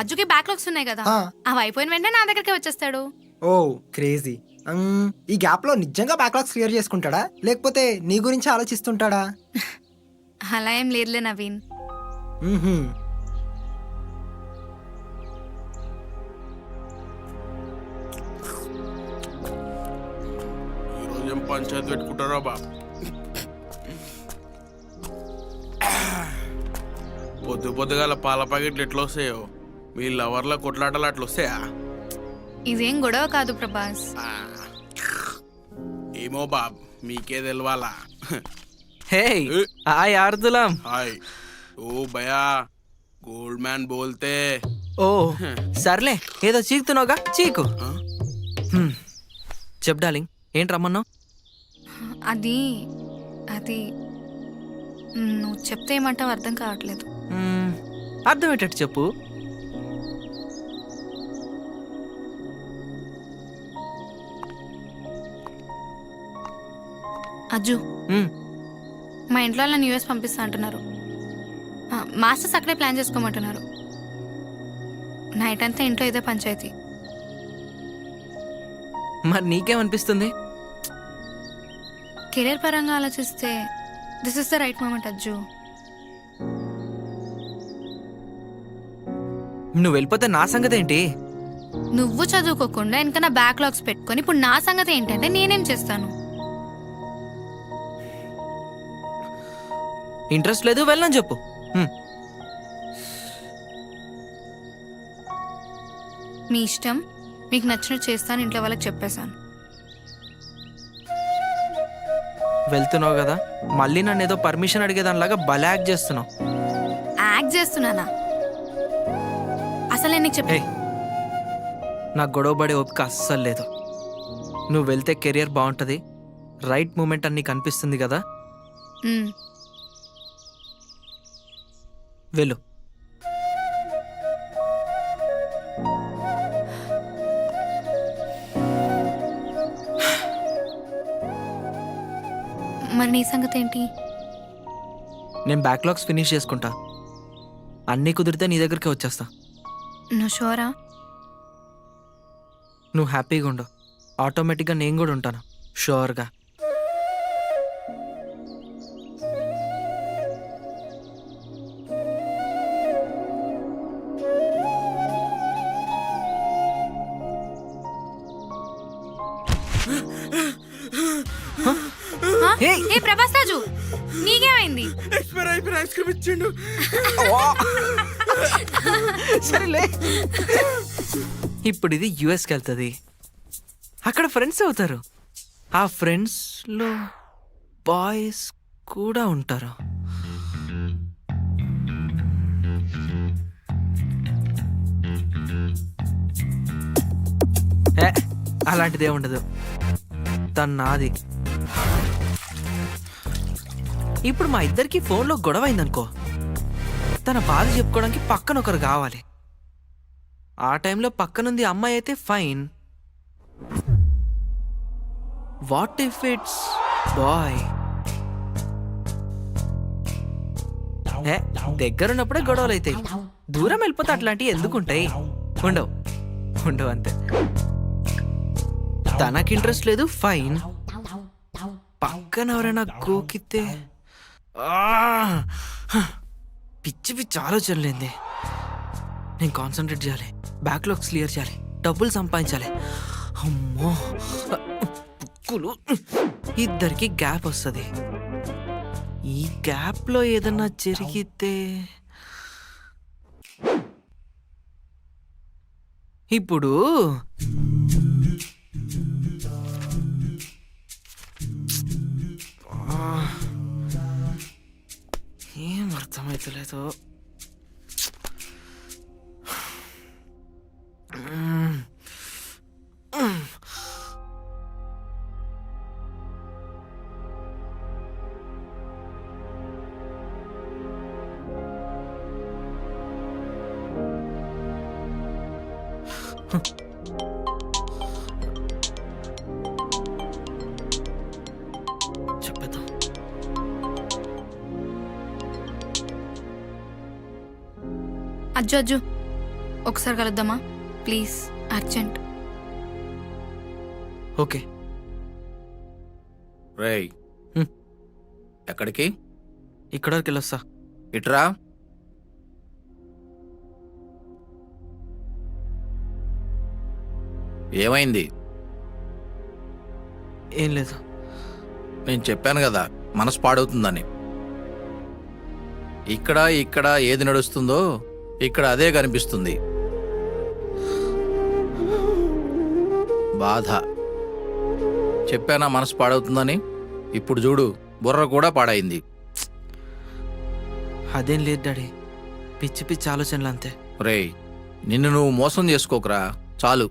అజ్జుకి బ్యాక్లాగ్స్ ఉన్నాయి కదా, అవి అయిపోయిన వెంటనే నా దగ్గరికి వచ్చేస్తాడు. ఓ క్రేజీ. ఈ గ్యాప్ లో నిజంగా బ్యాక్లాగ్స్ క్లియర్ చేసుకుంటాడా, లేకపోతే నీ గురించి ఆలోచిస్తుంటాడా? అలా ఏం లేదులే నవీన్. పంచాయతీ పెట్టుకుంటారో బా. పొద్దుగాల పాల ప్యాకెట్లు ఎట్లా వస్తాయో మీ లవర్ల కొట్లాటలు అట్లా వస్తాయా? ఇదేం గొడవ కాదు ప్రభాస్. ఏమో బాబ్, మీకే తెలవాలా. Hey hi ఆర్దులం. హాయ్. ఓ భయా, గోల్డ్ మ్యాన్ బోల్తే. ఓ సర్లే, ఏదో చీకుతున్నావుగా చీకు. చెప్ డార్లింగ్, ఏంటి రమ్మన్నావు? అది అది నువ్వు చెప్తే ఏమంటావు అర్థం కావట్లేదు. అర్థమయ్యేటట్టు చెప్పు. అజ్జు, మా ఇంట్లో వాళ్ళని యూఎస్ పంపిస్తా అంటున్నారు. మాస్టర్స్ అక్కడే ప్లాన్ చేసుకోమంటున్నారు. నైట్ అంతా ఇంట్లో ఇదే పంచాయతీ. మరి నీకేమనిపిస్తుంది? కెరీర్ పరంగా ఆలోచిస్తే this is the right moment Ajju. నువ్వు వెళ్ళిపోతే నా సంగతి ఏంటి? నువ్వు చదువుకోకుండా ఇంకా నా బ్యాక్లాగ్స్ పెట్టుకొని ఇప్పుడు నా సంగతి ఏంటంటే నేనేం చేస్తాను? ఇంట్రెస్ట్ లేదు, వెళ్ళని చెప్పు. మీ ఇష్టం, మీకు నచ్చినట్టు చేస్తాను. ఇంట్లో వాళ్ళకి చెప్పేశాను. వెళ్తున్నావు కదా, మళ్ళీ నన్ను ఏదో పర్మిషన్ అడిగేదానిలాగా భలే యాక్ట్ చేస్తున్నావు. యాక్ట్ చేస్తున్నానా? అసలు నేను నీకు చెప్పే నాకు గొడవ పడే ఓపిక అస్సలు లేదు. నువ్వు వెళ్తే కెరియర్ బాగుంటుంది, రైట్ మూమెంట్ అని నీకు అనిపిస్తుంది కదా, వెళ్ళు. మరి నీ సంగతి ఏంటి? నేను బ్యాక్లాగ్స్ ఫినిష్ చేసుకుంటా. అన్నీ కుదిరితే నీ దగ్గరికి వచ్చేస్తా. నువ్వు షూరా? నువ్వు హ్యాపీగా ఉండు, ఆటోమేటిక్గా నేను కూడా ఉంటాను షూర్గా. ఏ ప్రభాస్ రాజు, నీకేమైంది? ఎక్స్పైర్ అయిపోయిన ఐస్ క్రీమ్ ఇచ్చిండు. సరేలే, ఇప్పుడు ఇది యుఎస్కి వెళ్తుంది. అక్కడ ఫ్రెండ్స్ అవుతారు. ఆ ఫ్రెండ్స్లో బాయ్స్ కూడా ఉంటారు. అలాంటిదే ఉండదు, తను నాది. ఇప్పుడు మా ఇద్దరికి ఫోన్లో గొడవ అయిందనుకో, తన బాధ చెప్పుకోవడానికి పక్కన ఒకరు కావాలి. ఆ టైంలో పక్కనుంది అమ్మాయి అయితే fine. What if it's boy? దగ్గరున్నప్పుడే గొడవలు అవుతాయి, దూరం వెళ్ళిపోతే అట్లాంటివి ఎందుకుంటాయి? ఉండవు ఉండవు అంతే. తనకి ఇంట్రెస్ట్ లేదు, ఫైన్. పక్కన ఎవరైనా గోకితే పిచ్చి పిచ్చి ఆలోచనలేంది. నేను కాన్సన్ట్రేట్ చేయాలి, బ్యాక్లాగ్స్ క్లియర్ చేయాలి, డబ్బులు సంపాదించాలి. అమ్మో బుక్కులు. ఇద్దరికి గ్యాప్ వస్తుంది. ఈ గ్యాప్లో ఏదన్నా జరిగితే ఇప్పుడు ఏం అర్థమవుతలేదు. చెప్పేద్దాం. అజ్జు అజ్జు, ఒకసారి కలుద్దామా ప్లీజ్, అర్జెంట్. ఓకే. రేయ్, ఎక్కడికి? ఇక్కడ వరకు వెళ్ళొస్తా. ఇట్రా. ఏమైంది? ఏం లేదు. నేను చెప్పాను కదా మనసు పాడవుతుందని. ఇక్కడ ఇక్కడ ఏది నడుస్తుందో ఇక్కడ అదే కనిపిస్తుంది. బాధ. చెప్పానా మనసు పాడవుతుందని? ఇప్పుడు చూడు, బుర్ర కూడా పాడైంది. అదేం లేదు డాడీ, పిచ్చి పిచ్చి ఆలోచనలు అంతే. రేయ్, నిన్ను నువ్వు మోసం చేసుకోకరా, చాలు.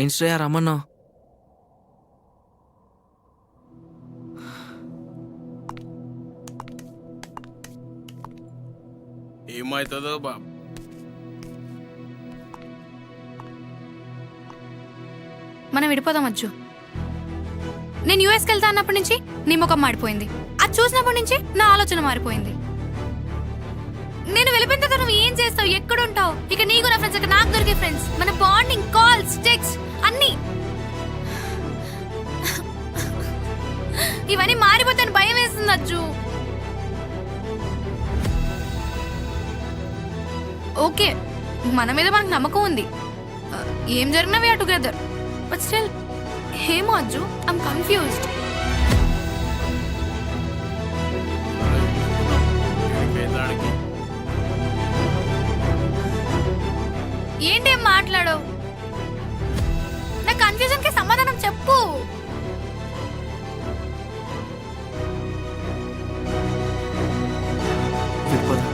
ఏంటి శ్రేయ రమ్మన్నావు? ఏమవుతుందో బాబు. మనం విడిపోదాం అజ్జు. నేను యూఎస్కి వెళ్తా అన్నప్పటి నుంచి నీ ముఖం మాడిపోయింది. అది చూసినప్పటి నుంచి నా ఆలోచన మారిపోయింది. నేను వెళ్ళిపోయిన తర్వాత నువ్వు ఏం చేస్తావు, ఎక్కడుంటావు? ఇక నీకు నా ఫ్రెండ్స్, ఇక నాకు దొరికే ఫ్రెండ్స్, మన బాండింగ్, కాల్స్, టెక్స్ట్ అన్నీ ఇవన్నీ మారిపోతాను భయం వేస్తుంది అజ్జు. ఓకే, మన మీద మనకు నమ్మకం ఉంది. ఏం జరిగినా వీఆర్ టుగెదర్. బట్ స్టిల్ ఏమో అజ్జు, ఐఎమ్ కన్ఫ్యూజ్డ్. ఏంటేం మాట్లాడవు? నా కన్ఫ్యూజన్ కి సమాధానం చెప్పు. విడిపోదాం.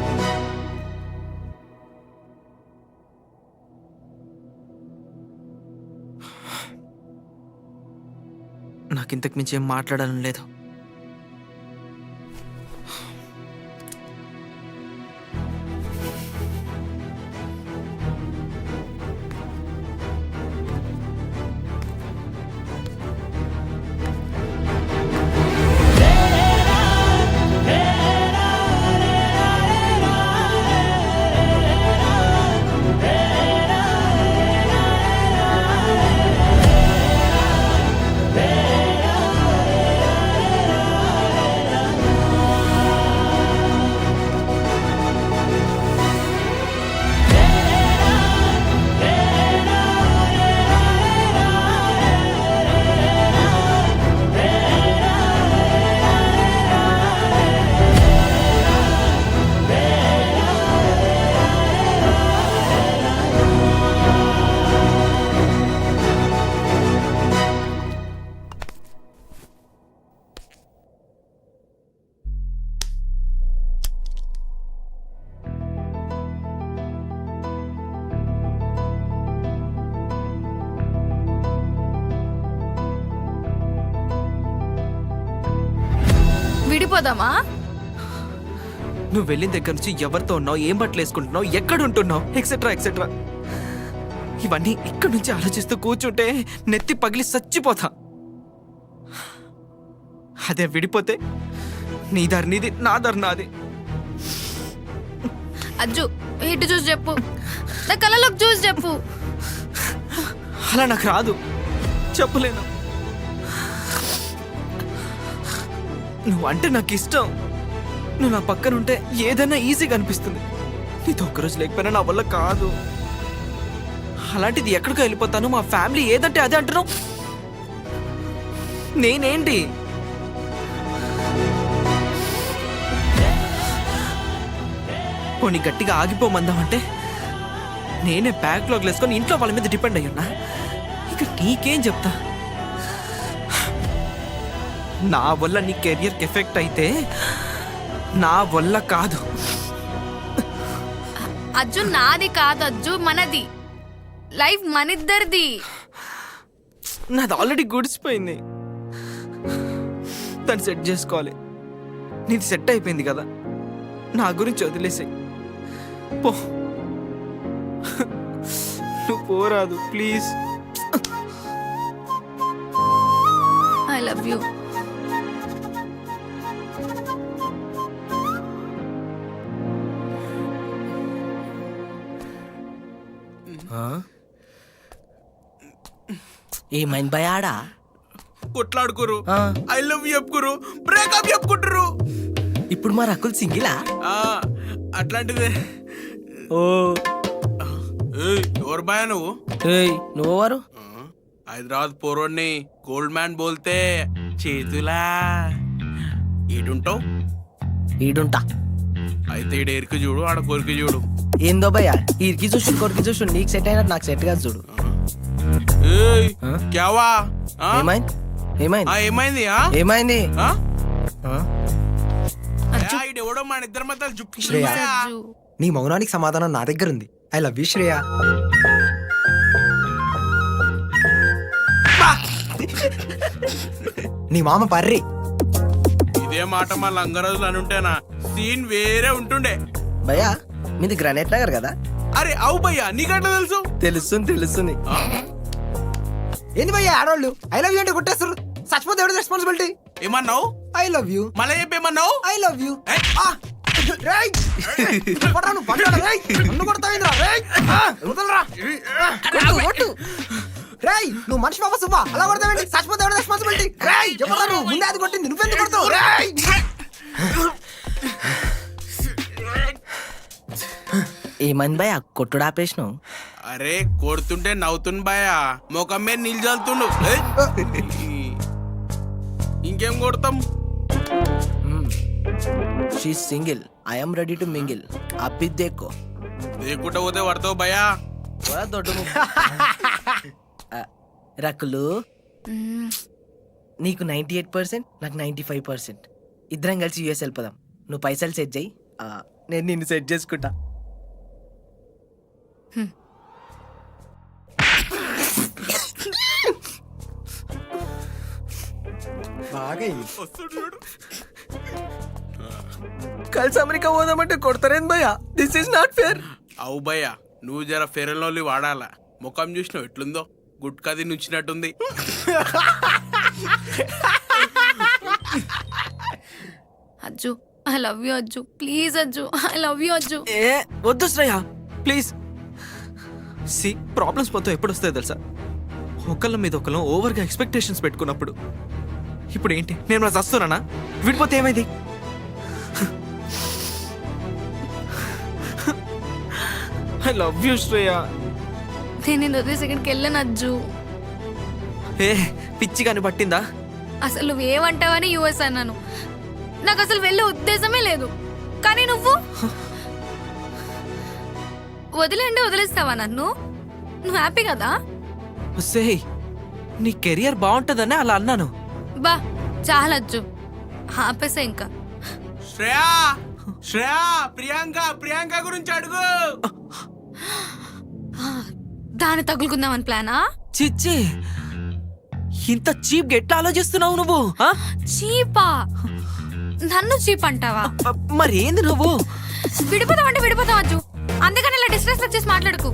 నాకు ఇంతకు మించి ఏం మాట్లాడాలని లేదు. విడిపోదామా? నువ్వు వెళ్ళిన దగ్గర నుంచి ఎవరితో ఉన్నావు, ఏం బట్టలు వేసుకుంటున్నావు, ఎక్కడ ఉంటున్నావు, ఎక్సెట్రా ఎక్సెట్రా, ఇవన్నీ ఇక్కడి నుంచి ఆలోచిస్తూ కూర్చుంటే నెత్తి పగిలి చచ్చిపోతా. అదే విడిపోతే నీ దారి నీది, నా దారి నాది. అజ్జు, ఇటు చూసి చెప్పు, నా కళ్ళలోకి చూసి చెప్పు. అలా నాకు రాదు, చెప్పలేను. నువ్వు అంటే నాకు ఇష్టం. నువ్వు నా పక్కన ఉంటే ఏదైనా ఈజీగా అనిపిస్తుంది. నీతో ఒక్కరోజు లేకపోయినా నా వల్ల కాదు. అలాంటిది ఎక్కడికో వెళ్ళిపోతాను, మా ఫ్యామిలీ ఏదంటే అదే అంటున్నావు. నేనేంటి? పోనీ గట్టిగా ఆగిపోమందామంటే నేనే బ్యాక్లాగ్ వేసుకొని ఇంట్లో వాళ్ళ మీద డిపెండ్ అయ్యున్నా. ఇక నీకేం చెప్తా? నా వల్ల నీ కెరియర్కి ఎఫెక్ట్ అయితే నా వల్ల కాదు. అజ్జు, నాది కాదు అజ్జు, మనది. లైఫ్ మనిద్దరిది. నాది ఆల్రెడీ గుడిసిపోయింది, దాన్ని సెట్ చేసుకోవాలి. నీది సెట్ అయిపోయింది కదా, నా గురించి వదిలేసి పో. నువ్వు పోరాదు ప్లీజ్. I love you. ఏమైంది భయ ఆడా కొట్లాడుకురు ఐ లవ్ యూ చెప్పుకురు బ్రేకప్ చెప్పుకుంటారు ఇప్పుడు మా రకుల్ సింగిలా అట్లాంటిదే ఓ ఎవరు భయ నువ్వు నువ్వెవరు హైదరాబాద్ పోరోడ్ని గోల్డ్ మ్యాన్ బోల్తే చేతులా ఈడుంటావు ఈడుంటా అయితే ఈడు ఎరికి చూడు ఆడ కొరికి చూడు ఏందో భయ్య ఈడికి చూసు కొరికి చూసు నీకు సెట్ అయినట్టు నాకు సెట్ కాదు చూడు ఏయ్ క్యావా ఏమైంది ఏమైంది ఏమైంది ఏమైంది ఎవడో మన ఇద్దరి మధ్య శ్రేయ అజ్జు నీ మౌనానికి సమాధానం నా దగ్గర ఉంది. I love you Shreya. నీ మామ పర్రి. ఇదే మాట మా లంగరాజులు అని ఉంటేనా సీన్ వేరే ఉంటుండే. భయ్యా మీది గ్రానైట్ నగర్ కదా? అరే అవు భయ్యా నీకట్లా తెలుసు? తెలుస్తుంది. ఏంది భయ్యా ఆడవాళ్ళు ఐ లవ్ యూ అంటే కొట్టేస్తారు. చచ్చిపోతే ఎవరి రెస్పాన్సిబిలిటీ? ఏమన్నావు? I love you. మళ్ళీ చెప్పేమన్నావు? I love you. రేయ్ నువ్వు మనిషి బాబా సుబ్బా అలా కొడతావేంటి? చచ్చిపోతే ఎవరి రెస్పాన్సిబిలిటీ? రేయ్ చెప్తాను ముందే అది కొట్టింది నువ్వెందుకు కొడతావు? రేయ్ ఏమైంది భయ్యా కొట్టుడు ఆపేసినావు? అరే కొడుతుంటే నవ్వుతుండు భయ్యా ముఖం మీద నీళ్ళు చల్లుతుండు. ఇంకేం కొడతాం? She single I am ready to mingle అబ్బి దేకో లేకుంటే పోతే పడతావు భయ్యా. దొడ్డు రకులు నీకు 98% నాకు 95%. ఇద్దరం కలిసి యూఎస్ వెళ్ళిపోదాం. నువ్వు పైసలు సెట్ చేయి, నేను నిన్ను సెట్ చేసుకుంటా. బాగా కలిసి అమెరికా పోదామంటే కొడతారేం భయ్యా? This is not fair. అవు భయ్యా నువ్వు జర ఫెయిర్ అండ్ లవ్లీ వాడాలా. ముఖం చూసినావు ఎట్లుందో గుట్కాది నుంచినట్టుంది. Ajju I love you Ajju, please Ajju, I love you Ajju. ఏ వద్దు శ్రేయ ప్లీజ్. ప్రాబ్లమ్స్ మొత్తం ఎప్పుడు వస్తాయో తెలుసా? ఒకళ్ళ మీద ఒకళ్ళం ఓవర్గా ఎక్స్పెక్టేషన్స్ పెట్టుకున్నప్పుడు. ఇప్పుడు ఏంటి నేను చస్తున్నానా? విడిపోతే ఏమైంది? I love you Shreya. నేను వదిలే సెకండ్కి వెళ్ళాను అజ్జు. ఏ పిచ్చి కాని పట్టిందా? అసలు నువ్వేమంటావని యూఎస్ అన్నాను. నాకు అసలు వెళ్ళే ఉద్దేశమే లేదు. కానీ నువ్వు వదిలేండి వదిలేస్తావా నన్ను? నువ్వు హ్యాపీ కదా? సే నీ కెరియర్ బాగుంటుందని అలా అన్నాను. బా చాలా అజ్జు, ఆపేసా ఇంకా. శ్రేయా శ్రేయా ప్రియాంక గురించి అడుగు. దాన్ని తగులుకుందామని ప్లానా? చిచ్చి ఇంత చీప్ గా ఎట్లా ఆలోచిస్తున్నావు నువ్వు? చీపా? నన్ను చీప్ అంటావా? మరి ఏంది నువ్వు? విడిపోతావంటే విడిపోతావు అజ్జు, అందుకని ఇలా డిస్ట్రెస్ చేసి మాట్లాడుకు.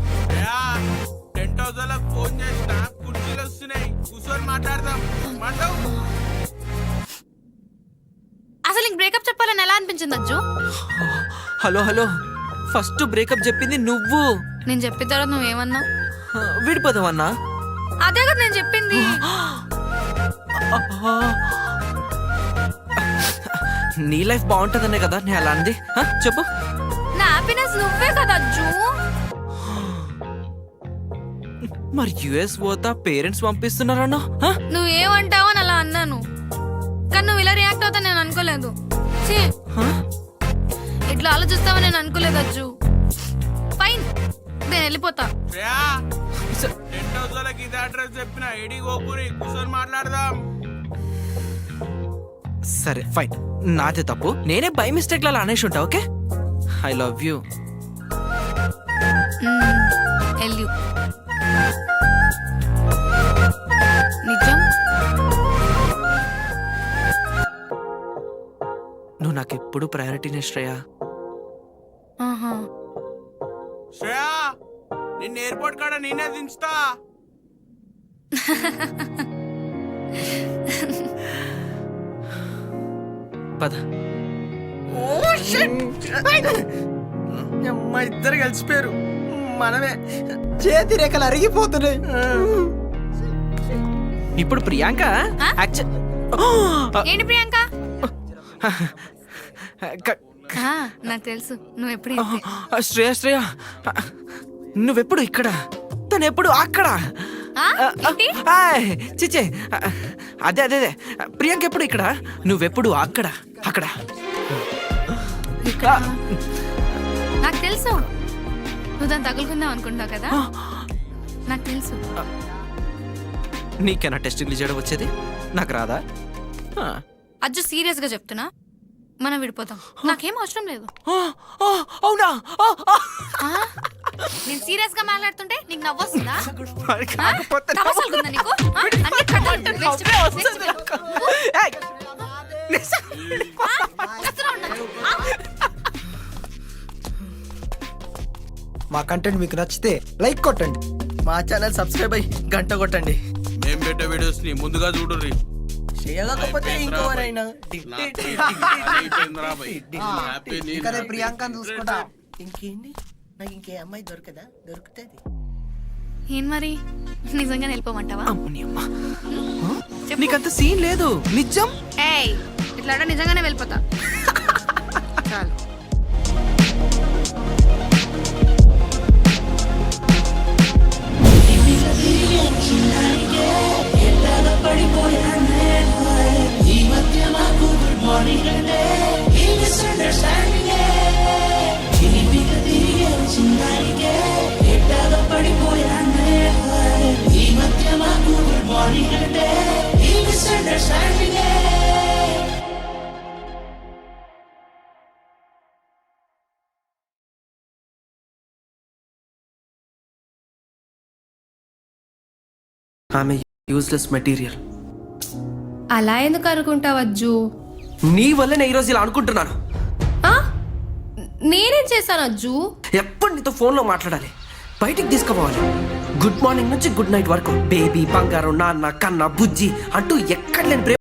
10,000 ఫోన్ చేసిన కుర్చీలు వస్తున్నాయి కూర్చొని మాట్లాడదాం. అసలు ఇంక బ్రేకప్ చెప్పాలని ఎలా అనిపించింది అజ్జు? హలో ఫస్ట్ బ్రేకప్ చెప్పింది నువ్వు. నేను చెప్పిన తర్వాత నువ్వేమన్నావు? విడిపోతావన్నా? అదే కదా నేను చెప్పింది. నీ లైఫ్ బాగుంటుందనే కదా నేను అలా అంది. చెప్పు. నా హ్యాపీనెస్ నువ్వే కదా అజ్జు. మరి యుఎస్ పోతా పేరెంట్స్ పంపిస్తున్నారన్నా? నువ్వేమంటావు అని అలా అన్నాను, కానీ నువ్వు ఇలా రియాక్ట్ అవుతా నేను అనుకోలేదు. ఛీ, ఇట్లా ఆలోచిస్తావని నేను అనుకోలేదు అజ్జు. ఫైన్ నేను వెళ్ళిపోతా. 10,000 ఇది అడ్రస్ చెప్పిన ఏడి గోపురి కూర్చొని మాట్లాడదాం. సరే ఫైన్, నాదే తప్పు. నేనే బై మిస్టేక్ లా అనేసి ఉంటా. Okay I love you. ఎల్యూ నిజం. నువ్వు నాకెప్పుడు ప్రయారిటీనే శ్రేయ. ఆహా. శ్రేయా నిన్న ఎయిర్పోర్ట్ కాడ నేనే దించుతా. పద. అమ్మ ఇద్దరు కలిసిపోయారు. మనమే చేతి రేఖలు అరిగిపోతున్నాయి. ఇప్పుడు ప్రియాంక ఆ? యాక్చు- ఏంటి ప్రియాంక క- నాకు తెలుసు నువ్వు ఎప్పుడు ఇంతే. శ్రేయ నువ్వెప్పుడు ఇక్కడ తను ఎప్పుడు అక్కడ ఆ? ఏంటి? చిచ్చే అదే అదే అదే ప్రియాంక ఎప్పుడు ఇక్కడ నువ్వెప్పుడు అక్కడ అక్కడ ఇక్కడ. నాకు తెలుసు నువ్వు దాన్ని తగులుకుందాం అనుకుంటున్నావు కదా నాకు తెలుసు. నీకేనా టెస్టింగ్లు చేయడం వచ్చేది నాకు రాదా అజ్జు సీరియస్ గా చెప్తున్నా మనం విడిపోతాం నాకేం అవసరం లేదు. అవునా ఆ? నేను సీరియస్ గా మాట్లాడుతుంటే నీకు నవ్వొస్తుందా? మరి కాకపోతే తమాషాలుగుందా నీకు? ఆ? అన్ని కథలు waste waste. ఏయ్! కత్తిలో ఉన్నాను. ఆ? మా కంటెంట్ మీకు నచ్చితే లైక్ కొట్టండి. మా ఛానల్ సబ్స్క్రైబ్ అయ్యి గంట కొట్టండి. మేము పెట్టే వీడియోస్ ని ముందుగా చూడుర్రి. చేయకపోతే ఇంకోవరైనా అయిపోయిందిరా భయ్. హ్యాపీ న్యూ ఇంకా ఇయర్. ప్రియాంక చూసుకుంటా. ఇంకేంటి నాకు ఇంకే అమ్మాయి దొరకదా? దొరుకుతుంది. ఏం మరి నిజంగా వెళ్ళిపోమంటావా? అమ్మని అమ్మ. చెప్పు. నీకంత సీన్ లేదు నిజం. ఏయ్ ఇట్లా అంటే నిజంగానే వెళ్ళిపోతా. చాలు. ఆమె యూజ్లెస్ మెటీరియల్. అలా ఎందుకు అనుకుంటావు అజ్జు? నీ వల్లనే ఈరోజు ఇలా అనుకుంటున్నాను. ఆ? నేనేం చేశాను అజ్జు? ఎప్పుడు నీతో ఫోన్లో మాట్లాడాలి, బయటికి తీసుకుపోవాలి. గుడ్ మార్నింగ్ నుంచి గుడ్ నైట్ వరకు బేబీ బంగారం నాన్న కన్న బుజ్జి అంటూ ఎక్కడ లేని ప్రేమ